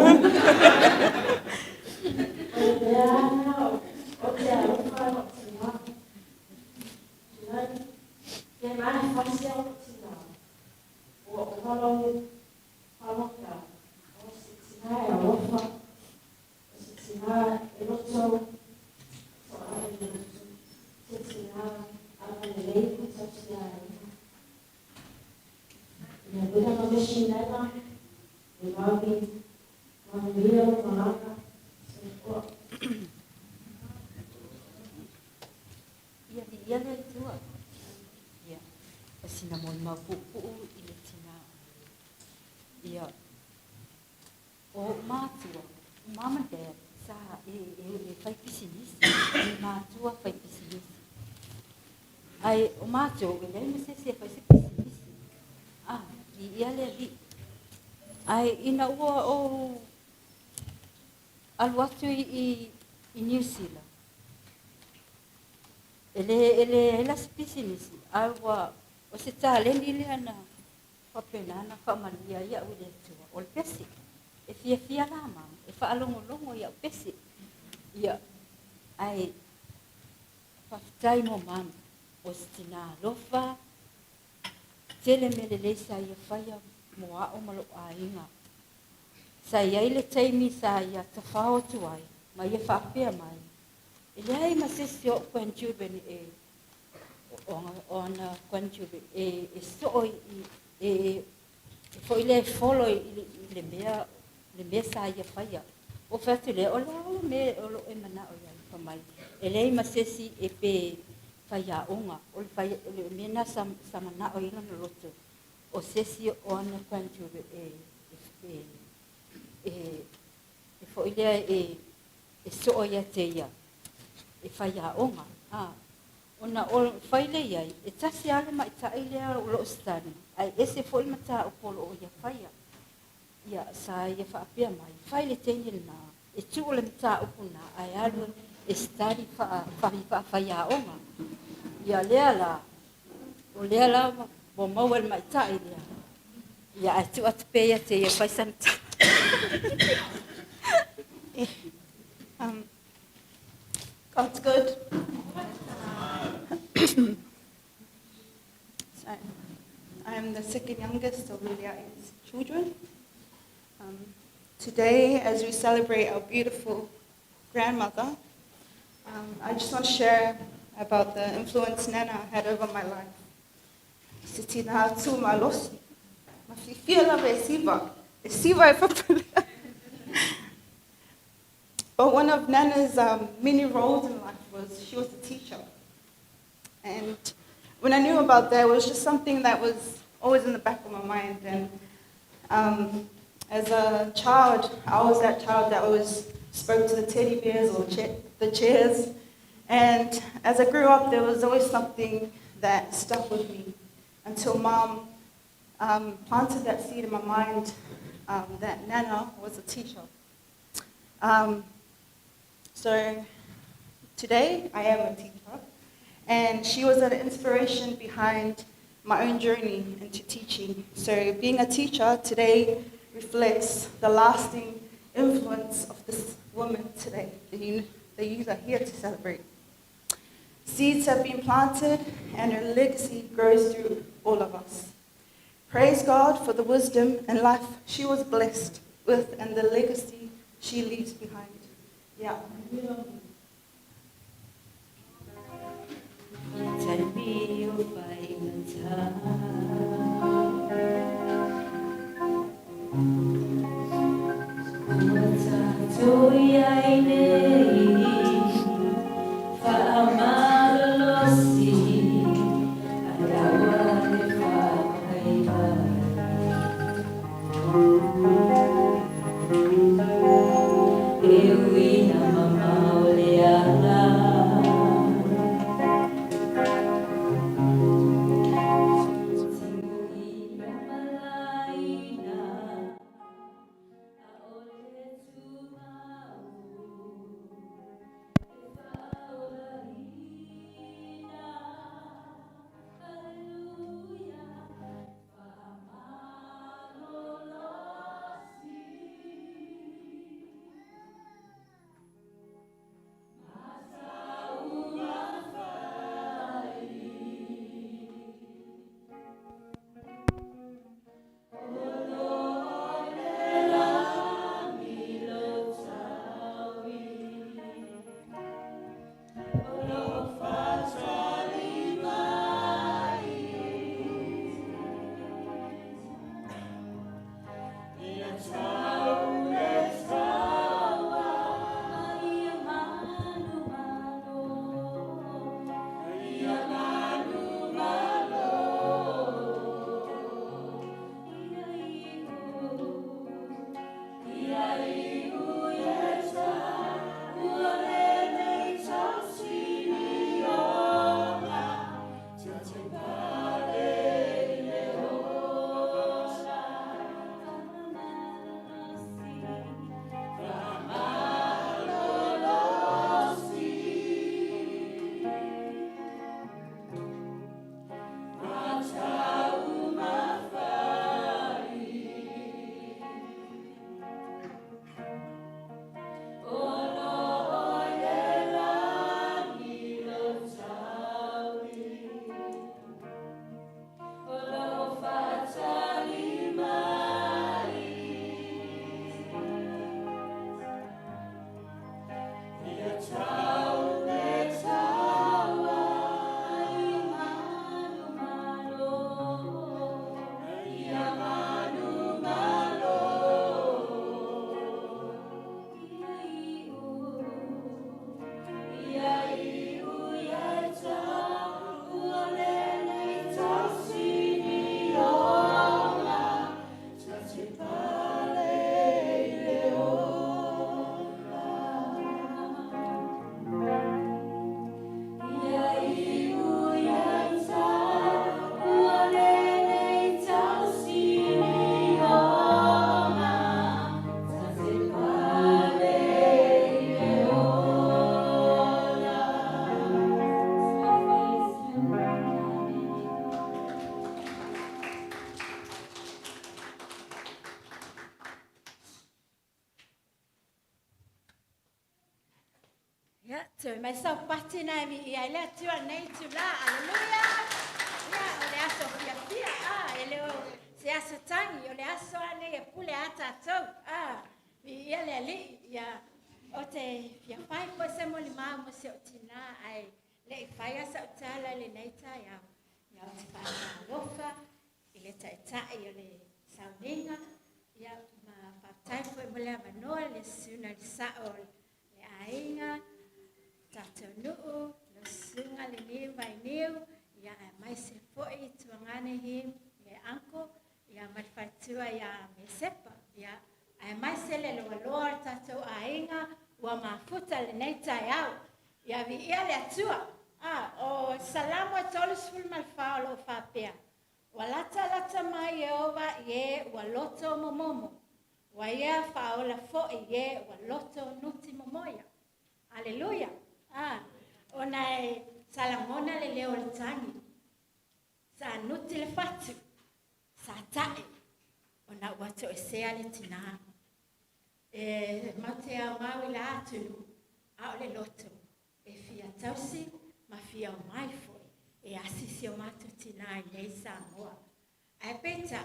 Ia le tua. Ia. Asina mo mapupu ile tina. Ia. O matua. Mama dad sa fai pisinisi. Matua fai pisinisi. Ai o matua ele me se fai pisinisi. Ah, ia le di. Ai ina ua o aluatu i New Zealand. Ele las pisinisi. Alwa o se tale ni ana papena na famalia ia ule tua. Ol pesi. E fia lama. E fa alongo ia pesi. Ia ai fatai mo mam o stina lofa tele mele sa ia faia moa o malo ainga. Sa ia ile taimi sa ia tafao tuai. Ma ia fa apea mai. Ele ai masesio kwanjuben ona kwanjuben so foi le follow le mea sa ia faia. O fatule o me o lo emana o ia fa mai. Ele ai masesi pe faia onga o faia le mena samana o inga no loto. O sesi ona kwanjuben foi le so ia te ia. E faia onga. Ona o faile ia. E tasi ale ma ita ile o lo stani. Ai ese foi mata o polo o ia faia. Ia sa ia fa apia mai. Faile tenil na. E tu ole mata o puna. Ai alu e stani fa faia onga. Ia lea la. O lea la bo mauel ma ita ile. Ia atu atpeia te ia faisan. God's good. So, I'm the second youngest of Lilia's children. Today, as we celebrate our beautiful grandmother, I just want to share about the influence Nana had over my life. Sitina tu malosi. Mafifia be siva. Siva But one of Nana's many roles in life was she was a teacher. And when I knew about that, it was just something that was always in the back of my mind. And as a child, I was that child that always spoke to the teddy bears or the chairs. And as I grew up, there was always something that stuck with me until Mom planted that seed in my mind that Nana was a teacher. So today, I am a teacher, and she was an inspiration behind my own journey into teaching. So being a teacher today reflects the lasting influence of this woman today, the youth are here to celebrate. Seeds have been planted, and her legacy grows through all of us. Praise God for the wisdom and life she was blessed with and the legacy she leaves behind. Yeah. tu mai sa pati na mi ia le tu nei tu la aleluia ya ole aso fia ele se aso tangi ole aso ane e pule ata to mi ia le li ya o te fia fai po se mo lima mo se tina ai le fai asa tala le nei ta ya ya te fai lofa ile ta ile sauninga ya ma fatai po mo le manoa le suna le sao le ainga tata nuu le sunga le ni vai niu ya mai se foi tuangane him le anko ya mai fatua ya me sepa ya ai mai se le lo tata ainga wa mafuta le nei tai au ya vi ia le atua o salamo tolos ful mal falo fa pea walata mai Yehova ye waloto momomo wa ia faola fo ye waloto nuti momoya aleluia ona salamona le leo le tangi sa nuti le fatu sa tae ona wato esea le tina matea maui la atulu au le loto fia tausi ma fia o mai foi asisi o matu tina i nei Samoa ai peta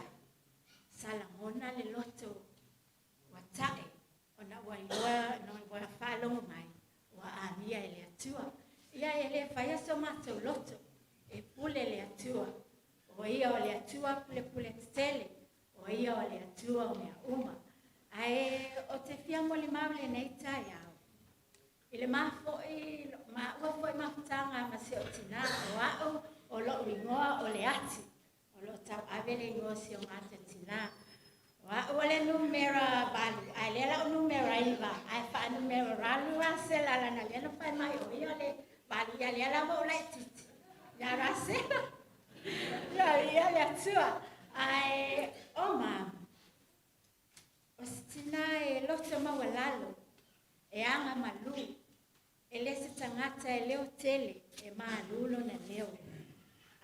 salamona le loto watae ona wailoa no wa falongo mai wa amia ele atua ia ele fai so matu loto pule le atua o ia o le atua pule tele o ia o le atua o mea uma ai o te fia mo le maule nei tai au ile mafo ma ua foi mafutanga ma se o tina o lo ingoa o le ati o lo tau avele ingoa si o mata tina o le numera balu ai le la numera iva ai fa numera ralu asela la na le fa mai o ia le balu ia le la mo la titi ya rasela ya le atua ai o ma o tina lo tama walalo anga malu ele se tangata leo tele malulo na leo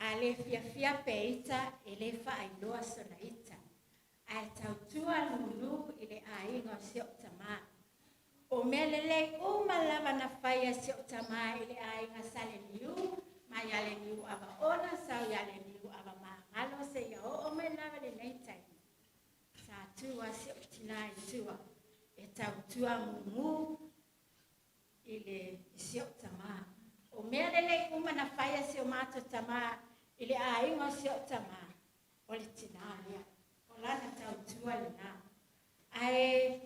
ale fia peita ele fa ailoa sonaita ai tautua lulu ile ainga sio tama o melele o malava na faia sio tama ile ainga sale liu mai ale liu ava ona sa yale liu ava ma alo se yo o melava le neita sa tua sio tina tua tautua mu ile sio tama o melele o mana faia sio mato tama ile ainga sio tama o le tinaria lana tautua lena ai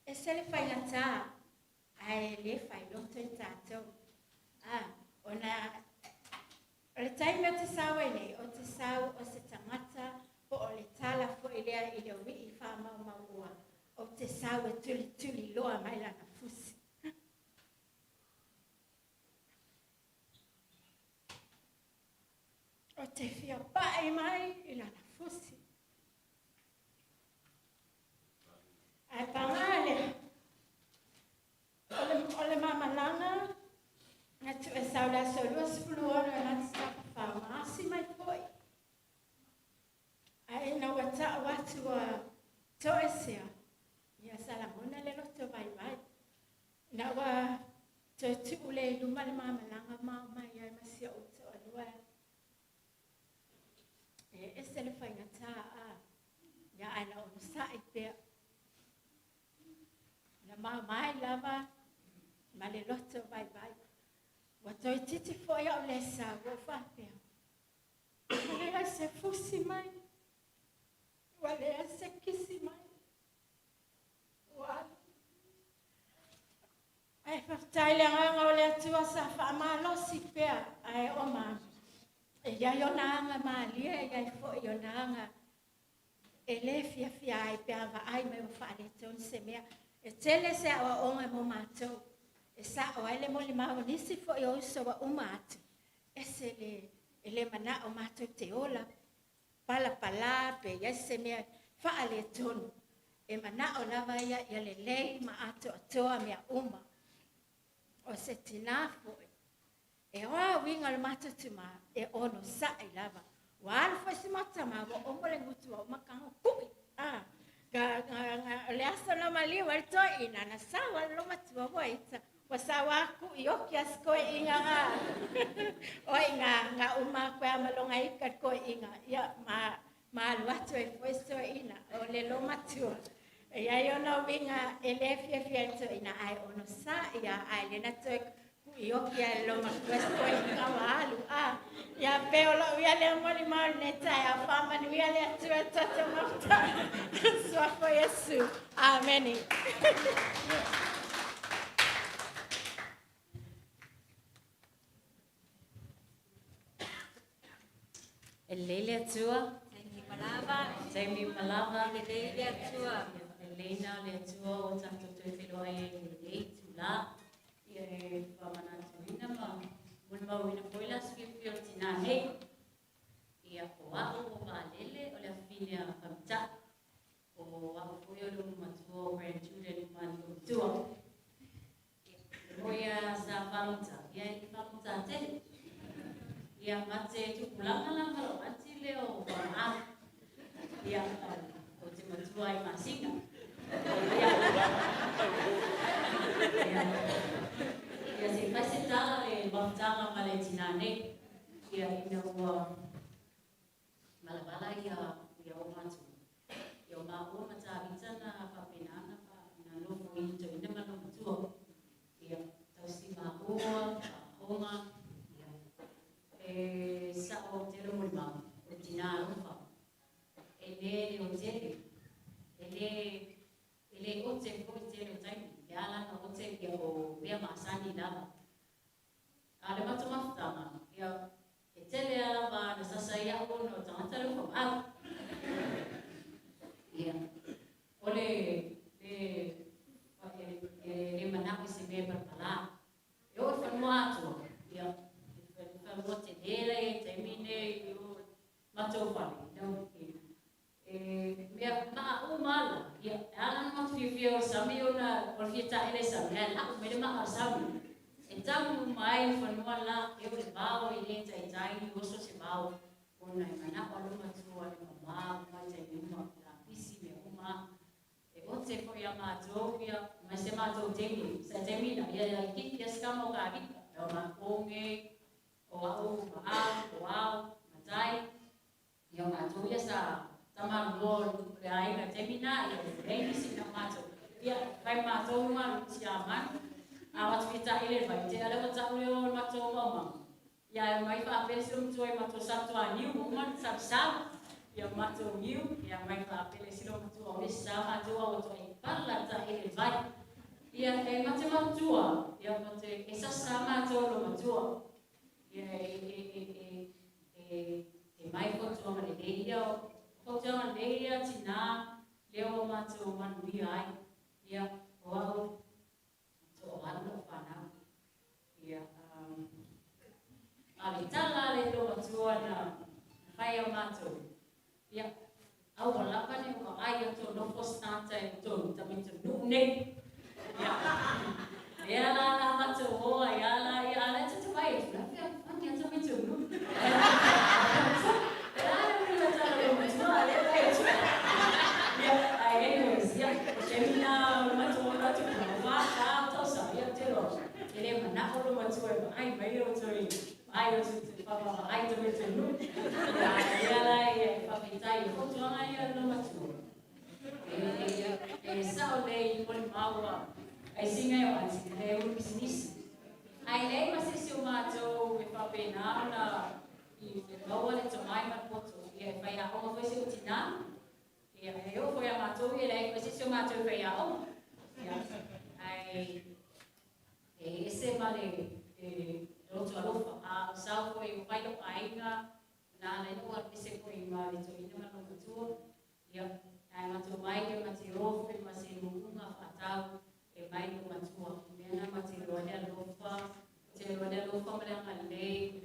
esele fai ngata ai le fai loto tato ona le time te sawa nei o te sau o se tangata po o le tala fo ile wi fa ma o te sau tuli loa mai lana fusi o te fia pai mai ilana fusi ai pangale ole mama langa na tu saula solo spluora na stapa farmasi mai foi ai na wata watu wa toesia ya salamona le loto vai na wa tu ule luma le mama langa mama ya masia o to alwa esele fai ngata ya ana o sai pe na mai lava ma le loto vai wa toi titi foi o le sa wo fa pe le se fusi mai wa le se kisi mai wa ai fa tai le nga o le tua sa fa ma lo si pe ai o ma ya yo nanga malia ya fo yo nanga ele fia ai pe ava ai me fa le ton se me tele se o nga mo mato sa o ele mo le ma ni si fo yo so wa o mato ese ele mana o mato te ola pala pe ya se me fa le ton mana o lava ya le ma ato toa me uma o se tinafo wa winga le mata tuma ono sa lava wa alfa si mata ma o mo le ngutu o makanga kui ga le asa na mali wa to ina na sa wa lo matu wa ita Pasawaku iyo kias ko inga nga. O nga uma ko malonga ikat ko inga. Ya maluato e fuesto ina. O le lo matua. Ya yo no winga elefia fiento ina ai ono sa ya ai le na to iyo kia lo makuesto inga walu. Ya peolo ya le moli mal neta ya fama ni ya le tua tata mafta. Swafo Yesu. Amen. Elele atua. Jamie Malava. Elele atua. Elena le atua o tato te whiloa e le tula. E whamanatu ina ma. Mulma wina poilas whiwhio tina hei. Ia o au o waalele o le awhine a whamta. O au whoi o lungu matua o grandchildren mani o tua. Moia sa whamuta. Ia i whamuta te. Ia mate tukulanga langa lo mati leo wa'am. Ia o te matua i masinga. Ia se paise tala le maftanga ma le tinane. Ia ina ua malabala ia o matu. Ia o ma'ua mata avitana papenana pa ina nofo ito ina mana matua. Ia tausi ma'ua, honga. Sa o te rumulma, o tina rufa. Ele o te, ele o te ko te o tai, e ala na o te ia o mea masani lava. Ale matu maftanga, ia e tele ala ba na sasa ia o no tangata rufa au. Ia, ole le manaki se me parpala. E o whanua atua, ia. Mo te hele, te mine, o matou whare, no mea maa o mala, ia ala na matu whiwhia o sami o na olwhia ele sami, ea lau mele maa sami. E tamu mai whanua la, e o le bao i le tai i oso se bao, o na i mana o lo matua, le mama, mai te uma, la pisi me uma, e o te whoi a matou, ia, mai se matou temi, sa temina, ia kiki a skama o ka avika, e o ma konge, o au, matai, ia matou ia sa tamarua le aiga temina, ia leini sina matou. Ia, kai matou ma luti a man, a watu kita ile vai, te ale wata ule o matou maumau. Ia mai whaapele silo mtua i matou sato a niu, uman sapsam, ia matou niu, ia mai whaapele silo mtua o lisa matou a wato i pala ta ile vai. Ia e mate matua, ia mate e sasa matou lo matua. Ia e mai kotua ma le leia kotua ma leia tina leo matou manui ai ia o au to alo pana ia ale tala le lo matua na fai o matou ia au la pane o ai to no postanta e to também to no ne ia la matou ho ia la te vai Ia também tudo. Anyways, termina uma toda tu vai tá só ia ter logo. Ele mana o uma toda, ai vai eu tô ai eu tô papa ai também tudo. Ia lá e papita e o tô ai no uma toda. E só lei por mal. Ai singa eu antes é um business. Ai lei mas se o mato e papena na e não olha tomai mas poto e vai a uma vez eu tina e eu fui a mato e lei mas se o mato vai a uma ai esse vale outro alofa a sal foi o pai do ainda na lei não esse foi vale to ina no mato e ai mato mai que mato foi mas se uma fatal e vai no mato mena mato olha alofa te olha alofa mas a lei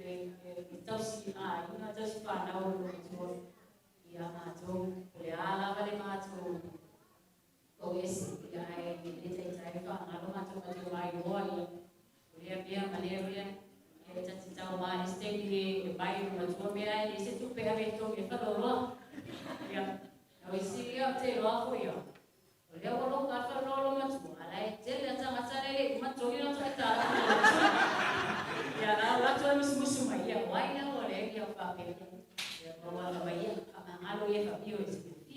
então se não já se faz na hora do e a mato le ala vale mato o esse e aí ele tem fala mato vai olha olha bem maneira e já se tá uma estende vai no mato bem aí esse tu pega bem to me falou e esse eu te lo foi olha o lo ka falou mato ala ai tele tanga tsare ma jogi no tsata ya la tsua musu mai ya wai na ole ya pa pe ya bawa la mai ya ngalo ye fa bio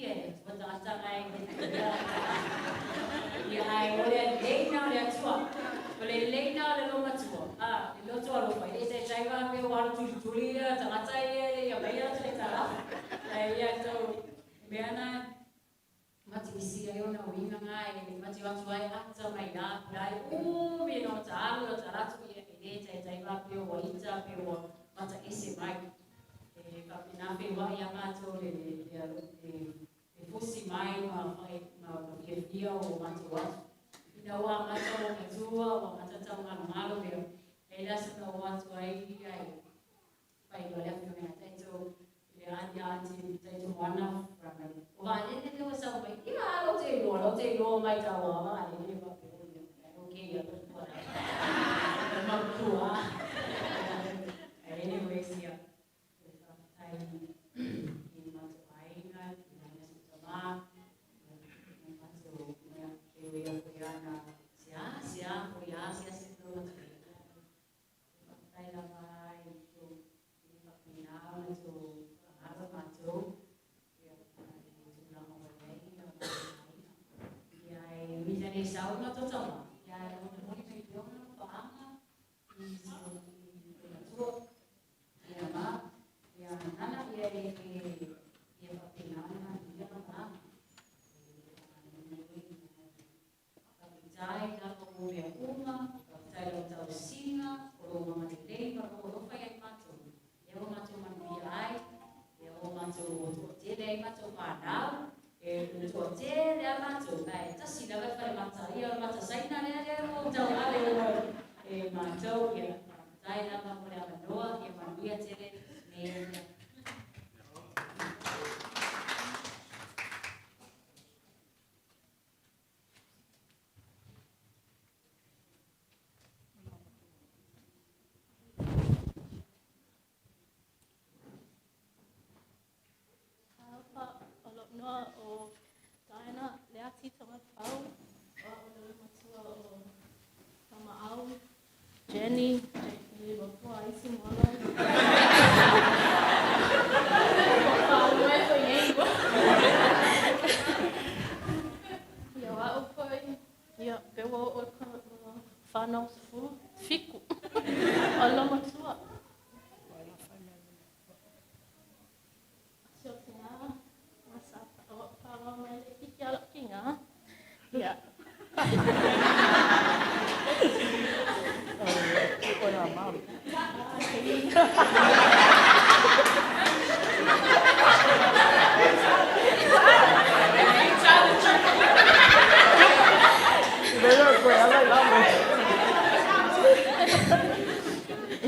ya tsata tsanga ai ya ai ole leina le tsua ole leina le lo matsua lo tsua lo mai se chai va pe wa tu ya tsanga tsai ya mai ya tsale tsara ya to meana mati isi ayo na winga ngai mati watu ai hata mai na dai no talo tala tu ye ide chai va pe wa ita pe wa mata isi mai ka pina pe wa ya mato le fusi mai ma ke dia o mati wa ina wa mato ka tua wa mata tau ngalo malo pe ela sa wa tu ai pai lo le pe na taito le anti taito wana wa ne wa sa mai ina lo te lo mai ta wa ma ne pa pe okay ya to wa ma tua anyways ya tai ni ma to ai na na sa ma ma to ya ya na sia to tai la mai to ni pa pina to ara ma to ni sao na to tama ya no mo ni yo no pa ama ni so to ya ma ya nana ya pa pina na ya ma jai na ko mo ya uma jai lo tau singa o mo ma te pa ko fa ya ma to ya mo ma to man bi ai ya mo ma to te le ma to pa na to te le ma to kai ta si da fa mata ia mata sai na le mo tau ale ma tau ia dai na ma mo le noa ia ma ia tele me noa o Diana le ati tonga pau o le matua o tama au Jenny le wapo ai si mola pau me ko yengo ya wa o ko ya pe wo o ko whanau fu fiku o lo matua ya.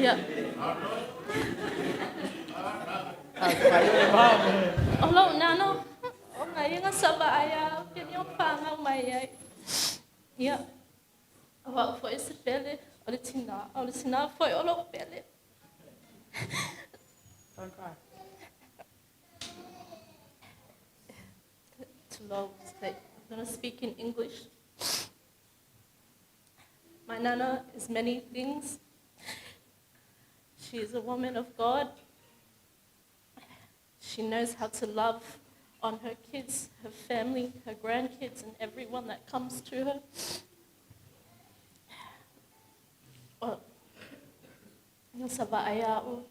Ya. Olo nano, o ngai nga sabaya, pinyo panga mai. Ya. Awa foi esse pele, olha tina foi olo pele. Too low. I'm gonna speak in English. My nana is many things. She is a woman of God. She knows how to love on her kids, her family, her grandkids, and everyone that comes to her. Sa vaaya o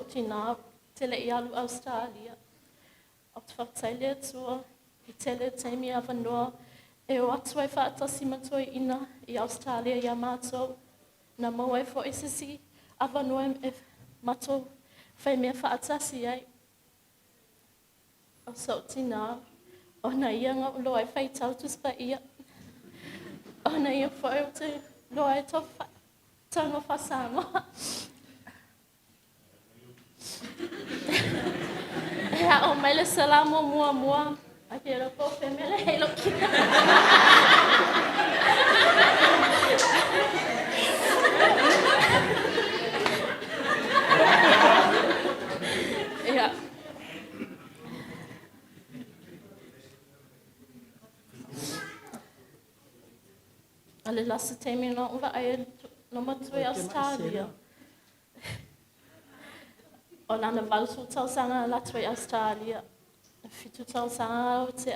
Tina tele ialu Australia. At whaktaile tua I tele teimi awanoa e o atu ai whaatasi matoi ina I Australia ia mātou. Na mau ai fo isisi awanoa e matou whai mea whaatasi ai. O sau tina, o na ia ngā ulo ai whai tautus pa ia. O na ia whai o te lo ai tō tanga whasangoa. Ea o maile salamo mua. Ake ero ko whemele hei loki. Ea. le lasa teimi no uva ai no matui Australia. O lana valsu tau sanga la tui Australia. Fitu tau sanga o te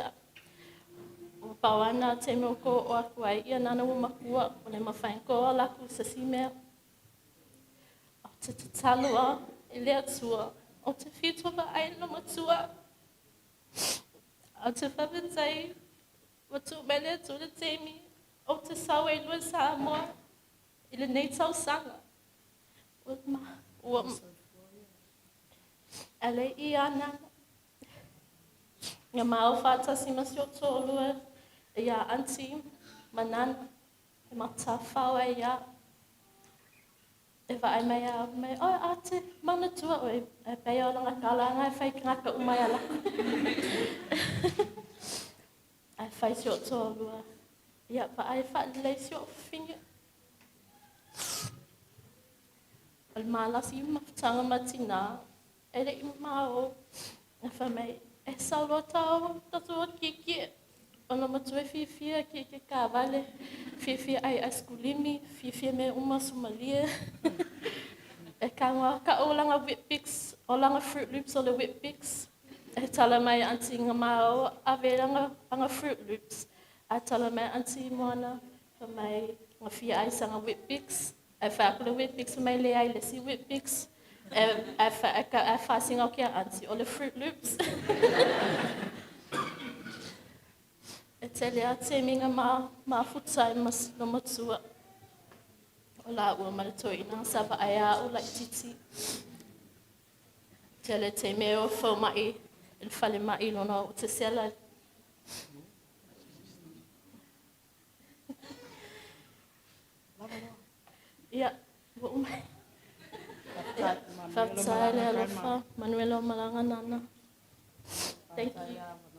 o pawana teimi o ko o aku ai ia nana umakua o le mawhain ko o laku sa simea. O te talua i lea tua. O te fitu wa ai no matua. O te whawhitai watu mele tu le teimi. O te sawe i lua Samoa. I le nei tau sanga. Ele i ana. Nga mau whātasi masi o tōlua. Ia anti, manana. E mata whaua ia. E vai mai a mai. O ate, mana tua oi. E pei o langa kalanga e whai ngaka umai ala. E whai si o tōlua. Ia pa ai wha si o whinga. Al malasi mawtanga matina. E rei mao. E wha mai. E sauro tau tatu o kiki. Ono matue fifia kiki ka vale. Fifia ai askulimi. Fifia me uma sumalia. E kanga ka o langa Whitbix. O langa Fruit Loops o le Whitbix. E tala mai anti nga mao. Ave langa Fruit Loops. A tala mai anti moana. Wha mai nga fia ai sanga Whitbix. E whaakula Whitbix mai le ai le si Whitbix. E whaasinga o kia anti o le Fruit Loops. E tele a te minga ma futai mas no matua. O la ua malatoina sava aia o la titi. Tele te meo fau mai, il fale mai lona o te sela. Ia, wo mai. Fatsai le alofa, Manuelo Malanga Nana. Thank you.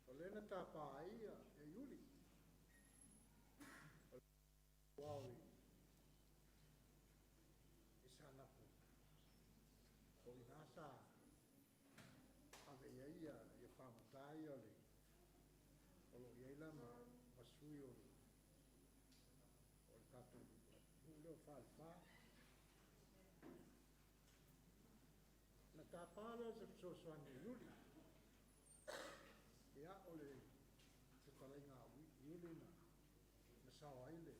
Olena tapa ia e yuli. Wawi whakamatai o le. O lo iei la masui o le. O le tātou leo whaalwha. Na tā pālo se sosoani luli. Ia o le te talai ngā uli na sawa ile.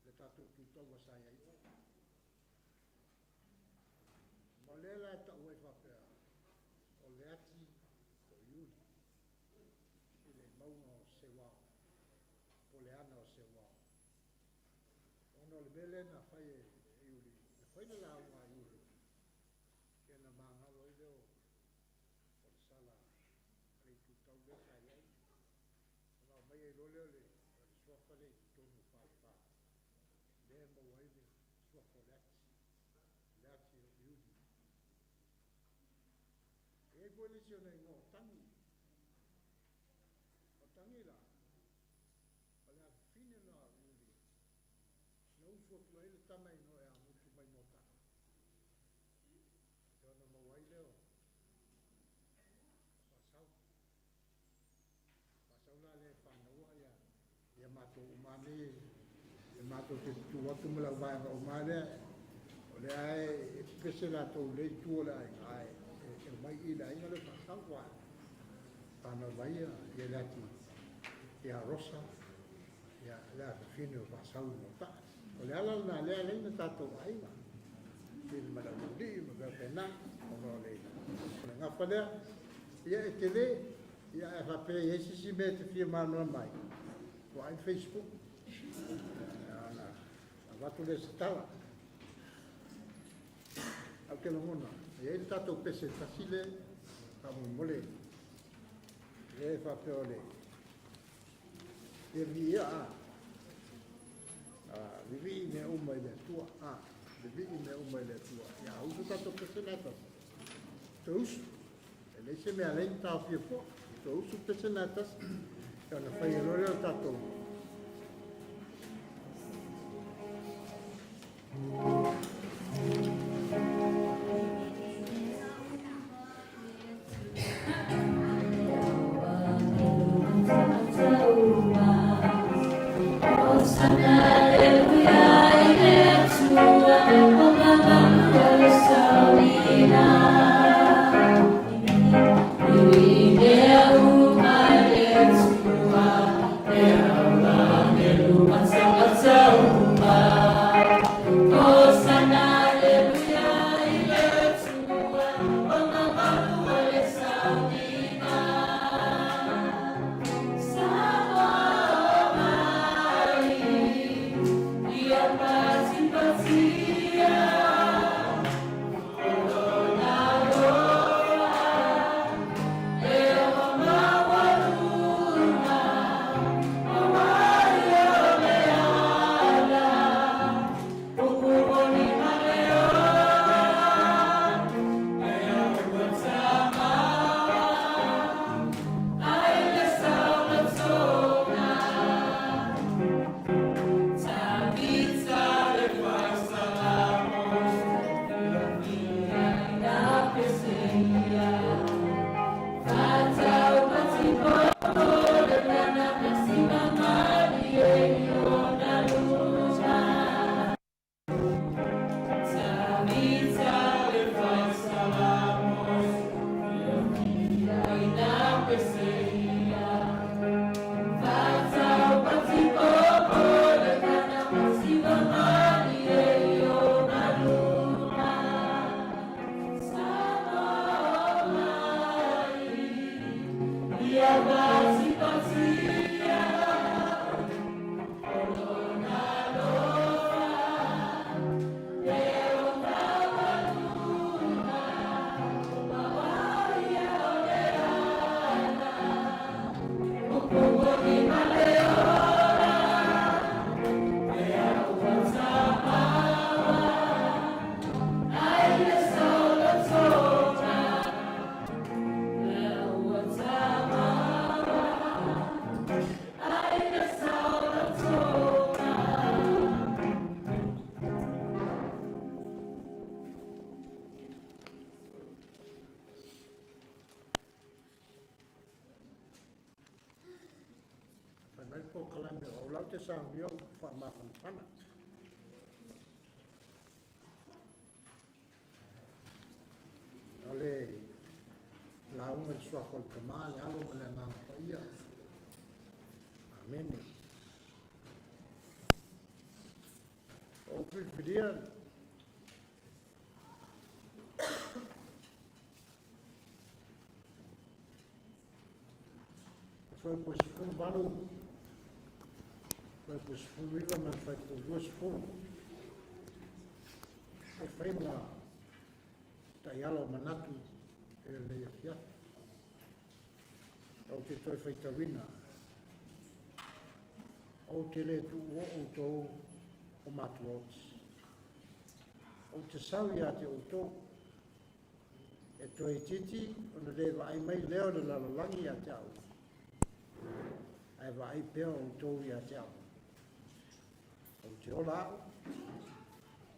Le tātou tūtau wasai ai. Ma lela e tau e whapea o le ati o iuli. I le maunga o se wao. Po le ana o se wao. Ono le mele na whai e iuli. Na whai na la unga iuli. Kena maangalo i leo. O le sala. Rei tūtau le kai ai. Ona mai e lole o le. Suafa le tonu whaalwha. Le maua i le. Suafa le ati. Le ati o iuli. E koe le sio nei ngō tangi. O tangi la. O le afi fine na iuli. Na usu o tua ele tamai no e a mutu mai mota. E ona mawai leo. Pasau. Pasau la le whanaua ia. Ia mato umane. Ia mato te tuwatu mula umaenga umane. O le ae pese la tau le tua le ae. E mai ila inga le pasau wa. Tana vaia. Ia lati. Ia rosa. Ia lea fine o pasau mota. O le ala na lea leina tātou aiga. Tili madamudi, mabapena, ono leina. O le ngapa lea, ia e te le, ia e whapea i heisisi me te whia mānua mai. Ko ai Facebook. Ana, a watu le se tala. Au ke longona. Ia i tātou pese tasile, ka mole. Ia e whapea o le. Ia vi ia a. Vivi me uma ile tua vivi me uma ile tua ya uso tato personata tos ele se me além tá fio po tos personatas que na fai lo tato Oh ko kalame o lau te sa mio fa ma pana. Ale lau ngai swa ko kama le alo le na pa ia. Amen. O pidian foi por segundo valor. Foi por segundo vida, mas foi por duas pontos. E foi uma taiala manatu ele ia. O que foi feita vina. O tele tu o to o matuots. O te sawi ate o to e to e titi o le leva ai mai leo le lalolangi ate au. Ai vai peo o tō ia te au. O te ola au,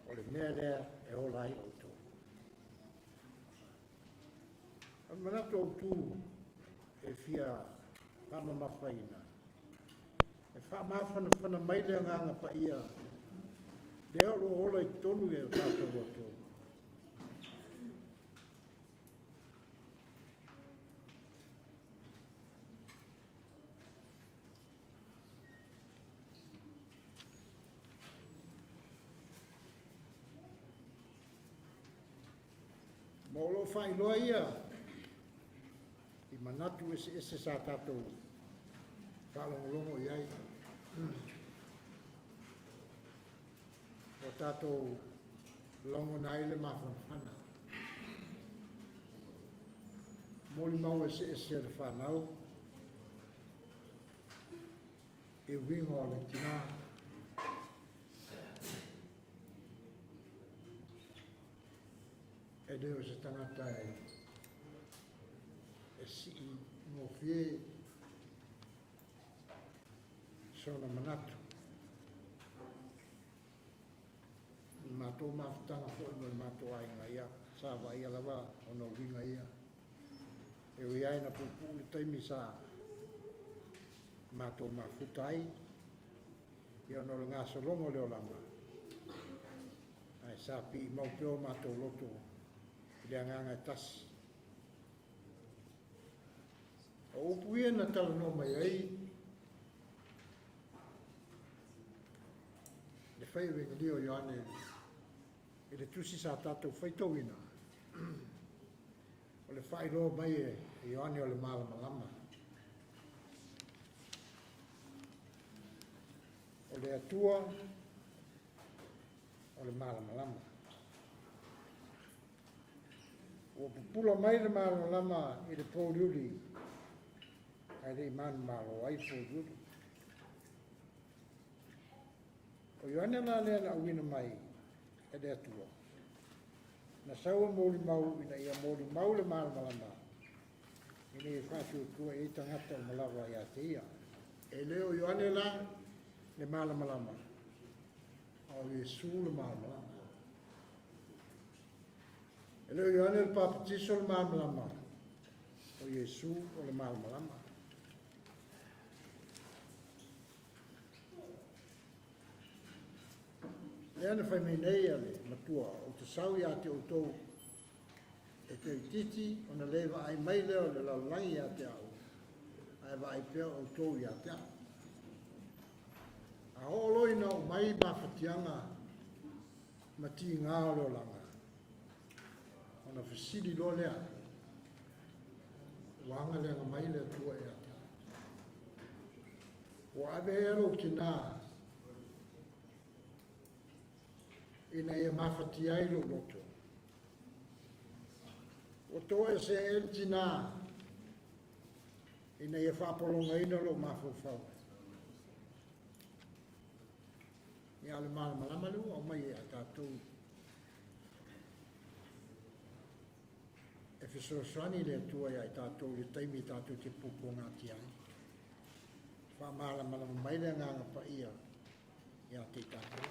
o le mea rea e ola ai o tō. An manatu o tū e fia whama mawhaina. E wha mawhana mai lea nganga pa ia. Le oro ola i tonu e o tātou o tō. Ma o lo fai loa ia, i manatu ese sa tātou whalongolongo i ai. O tātou longo nai le mawhanwhana. Moli mau ese le whanau, e wingo le tina. E leo se tangata e si mo fie sona manatu. I mātou mawhitanga fo ino i mātou ainga ia, sāwa ia lawa ono winga ia. E ui aina pupu i taimi sa mātou mawhitai, i ono le ngā solongo leo lama. Ai sā pi i maupeo mātou loto. Dia nganga tas. O upuia na tala no mai ai. Le whai wenga lio Ioane. E le tusi sa tātou whaitauina. O le whai roa mai e Ioane o le malama lama. O le atua o le malama lama. O pupula mai le malo lama i le pōriuri, ai le imanu malo ai pōriuri. O Ioane la lea na uina mai e le atua. Na saua mōli mau ina ia mōli mau le malo lama. Ina i whātu tua e tangata o malawa i a te ia. E leo Ioane la le malo lama. O Iesu le malo lama. E leo Ioane le papatiso le malama o Iesu o le malama. Lea na whai mei nei ale matua o te sau ia te outou e te titi o na lewa ai mai leo le laulangi ia te au. Ai wa ai peo outou ia te au. A hooloina o mai mawhatianga mati ngā o leo langa. Ona fasili lo lea. Wanga lea mai lea tua ea. O ave ero ki nā. Ina ia mawhati ai lo loto. O toa e se elti nā. Ina ia whapolonga ina lo mawhawhau. Ia le malama lu o mai e a tātou. E whisosani le tua ia i tātou le taimi tātou te pupo ngā ti ai. Whamala malama mai le nganga pa ia te tātou.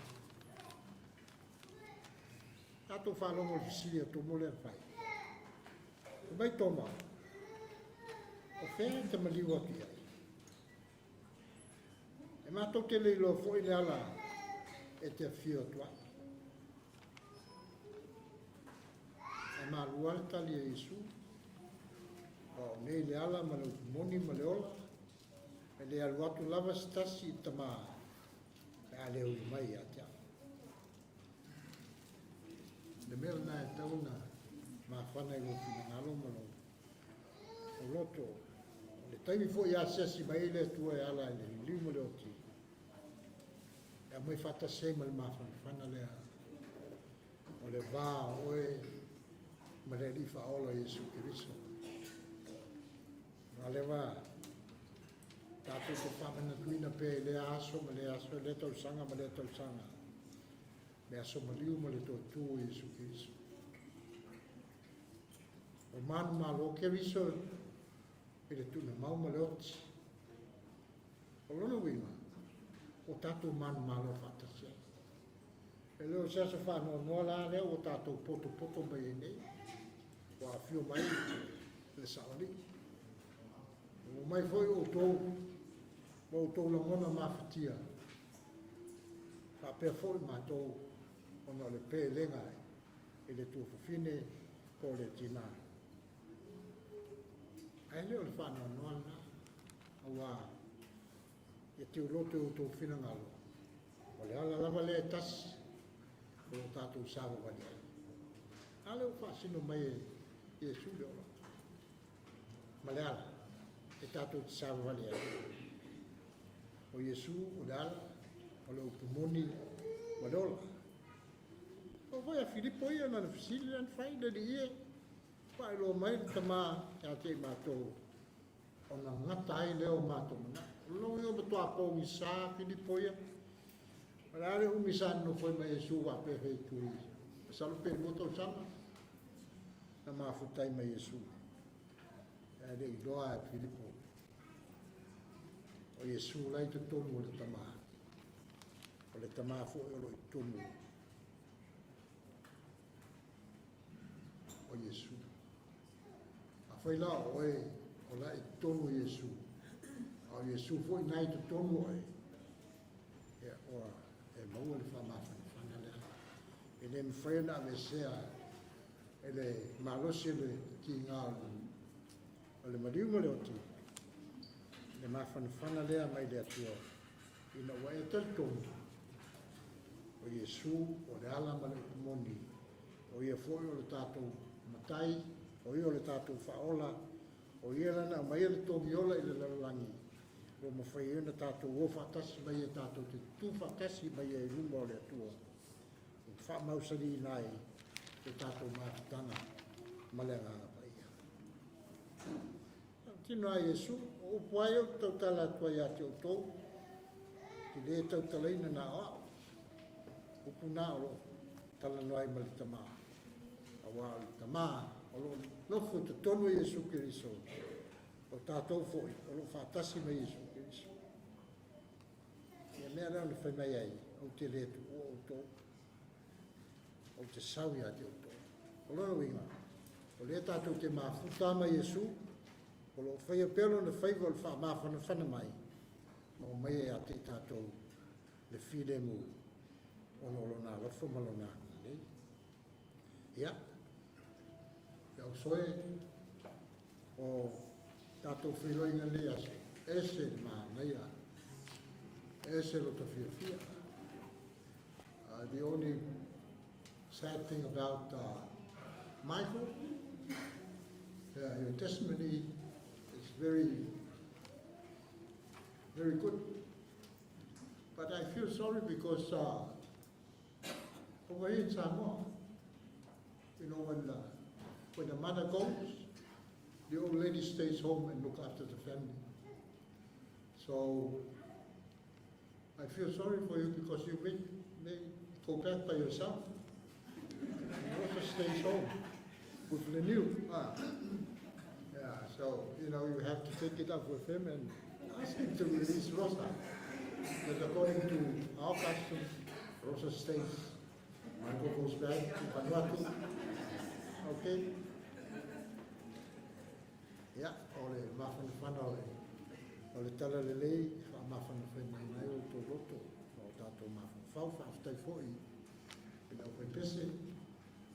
Tātou whalongo le whisiri a tomo le whai. O mai toma, o whea te maliwa ki ai. E mātou te leilo fo i le ala e te fio tua. E mā lua le tali e Yesu. O nei le ala ma le moni ma le ola. E le alu atu lava stasi i tamā. E a leo i mai a te ala. Le mea na e tauna ma whana i lopi na ngalo ma lo. O loto. Le taimi fo i a sesi mai le tua e ala e le liu ma le oti. E a mai fata sei ma le mawhana le a. O le vā oe ma le rifa ola Yesu Kiriso. Ma le wā tātou te whamana tuina pe le aso ma le aso le tau sanga ma le tau sanga. Me aso ma liu ma le tau tū Yesu Kiriso. O manu ma lo ke viso e le tuna mau ma le oti. O lona winga. O tātou manu ma lo whatasia. E leo sasa whanau noa la leo o tātou poto mai e nei. O a fio mai le saoni. O mai foi o tōu la mona mawhatia. Ka pēr foi mātou ona le pē lenga e le tū whawhine po le tina. Ai leo le whanau noa na. Awa e te ulote o tō whina ngalo. O le ala lava le tasi. O tātou sāwa wani ai. Ale o whaasino mai e Yesu le ola. Ma le ala. E tātou te sāwa wani ai. O Yesu o le ala. O le upumoni ma le ola. O vai a Filipo ia na fisili an fai le di ie. Pai lo mai tamā e a te mātou. O na ngata ai leo mātou mana. Lo yo matua po mi sa Filipo ia. Malare umisan no foi mai Yesu wa pe fe tu. Salo pe moto sama. Na mafutai mai Yesu. E le doa a Filipo. O Yesu lai te tomu le tama. O le tama fo e lo tomu. O Yesu. A foi la o e o la e tomu Yesu. O Yesu fo nai te tomu e. E o e maua le whamawhana lea. E le mwhaina me sea e le malosi le ki ngā o le mariunga le oti. Le mawhana lea mai le atua. Ina wa e taltonu. O Yesu o le ala ma le upumoni. O ia foi o le tātou matai. O ia o le tātou whaola. O ia lana mai le tōmi ola i le lalangi. Lo mawhai una tātou o whatasi mai e tātou te tū whatasi mai e ruma o le atua. O whamausari nai te tātou mātutanga ma le nganga pai. Tino a Yesu, o upuai o tau tala atua ia te o tau. Ki le tau talaina na oa. Upu nā o lo tala noai ma le tamā. Awa o le tamā o lo nofo te tonu Yesu Kiriso. O tātou foi, o lo whātasi mai Yesu Kiriso. Ia mea rao le whai mai ai, o te letu o tō. O te sawi a te o tō. O lona winga, o le tātou te mafuta mai Yesu, o lo whai a pelo na whaiva o le wha mawhana mai. O mai a te tātou le while mu, o no lona lofo malona. Ia, o soe, o tātou whiloinga lea se, ese mā neia, ese lo ta fia. The only sad thing about Michael, your testimony is very, very good. But I feel sorry because over here in Samoa, you know, when the mother goes, the old lady stays home and look after the family. So I feel sorry for you because you may go back by yourself. And Rosa stays home with Leniu. Yeah, so you know you have to take it up with him and ask him to release Rosa. But according to our custom, Rosa stays. Michael goes back to Vanuatu. Okay? Ja, ole, wacht van de O le tala lelei, whaamawhana whenai nai o tō roto, o tātou mawhau, whaaftai fōi, pina o whai pese,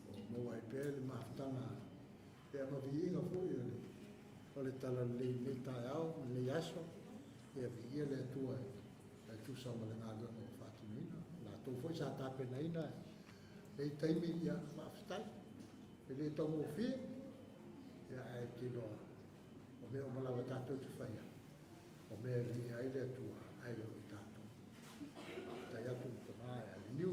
o moa e pēle mawhtanga, e amawi inga fōi o le tala lelei me tai au, le aso, e awi le atua, e tu sa ma le ngā lua o whātimina, la tō fōi sa tāpena ina, e taimi ia mawhtai, e le tau mo whia, ia e te loa, o mea o malawa tātou te whaia. O mea li ai le atua, ai le o tātou. Tai atu te mai, ali niu,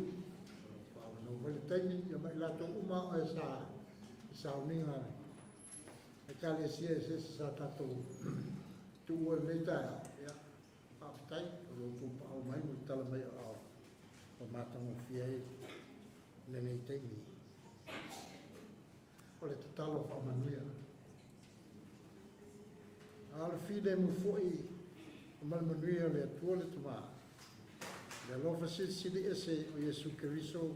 whaawa nau mele taimi, ia mai lato uma o e sa uninga. E kale sia e se sa tātou, tu ua mei taia, ia, whaafitai, o lo kupa au mai, mo tala mai au, o mātango fia e, le nei taimi. O le tatalo whaamanuia. Ala fide mo foi o malmanuia le atua le tama. Le alofa sili ese o Yesu Keriso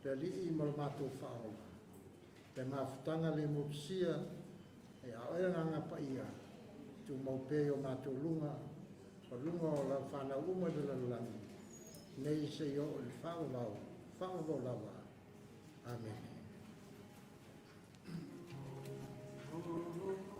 le alii ma le mātou whaola. Le mawhutanga le mopsia e aoea nganga pa ia tu maupei o mātou lunga o lunga o la whanau uma de la langi. Nei se i o le whaolau lawa. Amen. Oh,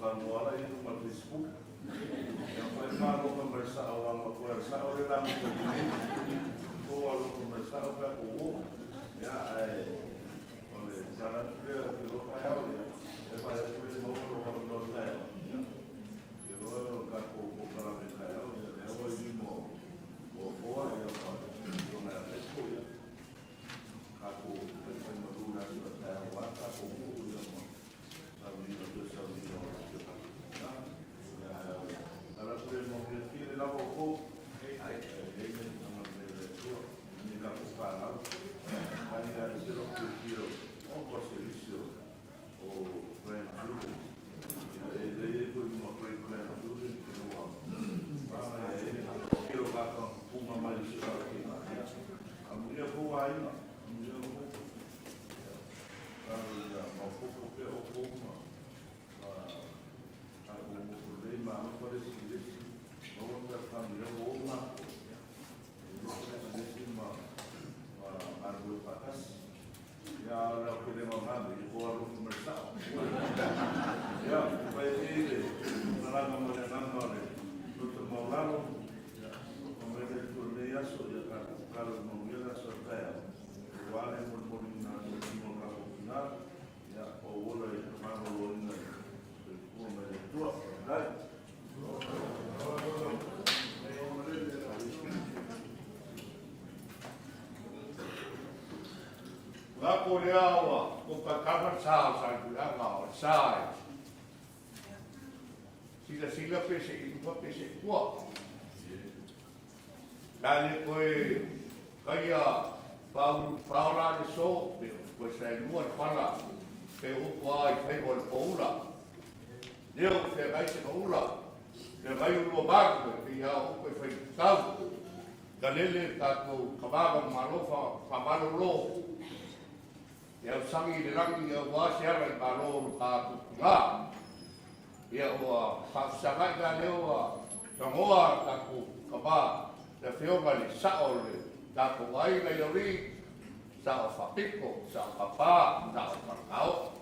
whakamuara i ma Facebook. Ia koe mālo ka marisa o wanga koe arisa o le langu ka kini. Ko alo ka marisa o ka o. Ia o le tana krea ki roka eo ia. E mai a kue mo o ka no leo. Ki roa o ka ko kara me ka eo ia. E o i mo o koa ia ka o mea lesko ia. Ka ko ka maruna ki o ka eo wa ka ko o ia mo. Saudino tu saudino. Ala kue mo ki le lawa ko. Ai nama le tua. Ni ka ko ka lau. Ai a sero ki kiro. O ko servicio. O friend children. E ko mo friend children ki no wa. Kiro ka ka uma mai se ka ki. A mulher ko ai na. Mulher ko. Ka ma ko ko pe o ko ma. Ma no pode ser isso. Vamos para a família ou uma. Não pode ser uma árvore para casa. Já não podemos nada. E vou ao comercial. Já vai ter na lá na manhã na hora. Tudo mal lá. Como é que tu lê a sua cara não vê a sua terra. O ar é muito bonito na no carro final. Já o olho é mais o olho na como é tua, né? Nga koreawa, kung pagkaman sa ang sa sila pese iba pese kuwa. Dali ko'y kaya paula ni so, ko'y sa iluan pala, kaya ukwa ay kay wal paula. Leo kaya kay sa paula, kaya kayo luwabag, kaya ukwa ay tao. Galili kako kababang malofa, pamalolo. Ia sangi le rangi ia wasi ara i paro ka tukunga. Ia ua whaksakai ka leo tangoa taku kaba. Le whionga le sao le taku ai na iori. Sao whapiko, sao papa, sao whakao.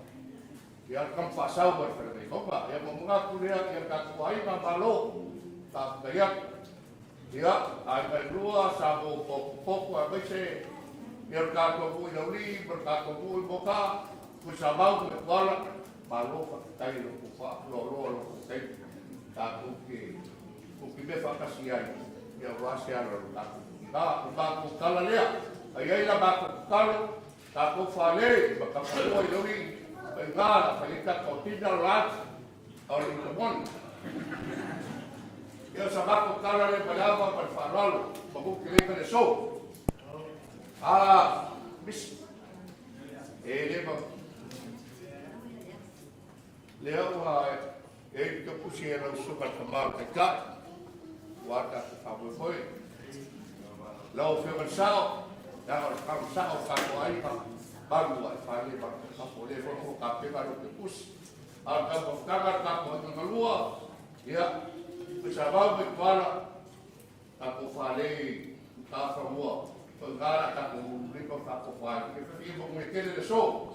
Ia kampa sao mai whanamei konga. Ia mamunga kurea ia taku ai na malo. Taku kaiak. Ia ai kai rua sa mo poku a meise. Berkato ku ilauli, berkato ku boka, ku sabau ku kuala, malo tai lo ku fa, lo tai. Taku ki me fa kasiai, ya wasi ala lo taku. Ku kala lea, ai la ba ku kalo, taku fa le, baka ku ilauli, ngala palita ko tinda lat, or in mon. Ya sabak ku kala le palava per faralo, baku ki le so. Bis. Leva. Leo que pusiera o super tomar de cá. Guarda que favor foi. Lá o filme sal, dá o carro sal, carro aí para bangu aí, fale para poder for captar para o que pus. Agora vou ficar na lua. Ya, pessoal me fala, tá com falei, tá para rua. Pagara ka kung lipo ka po pa. Kaya mo may kailan na so.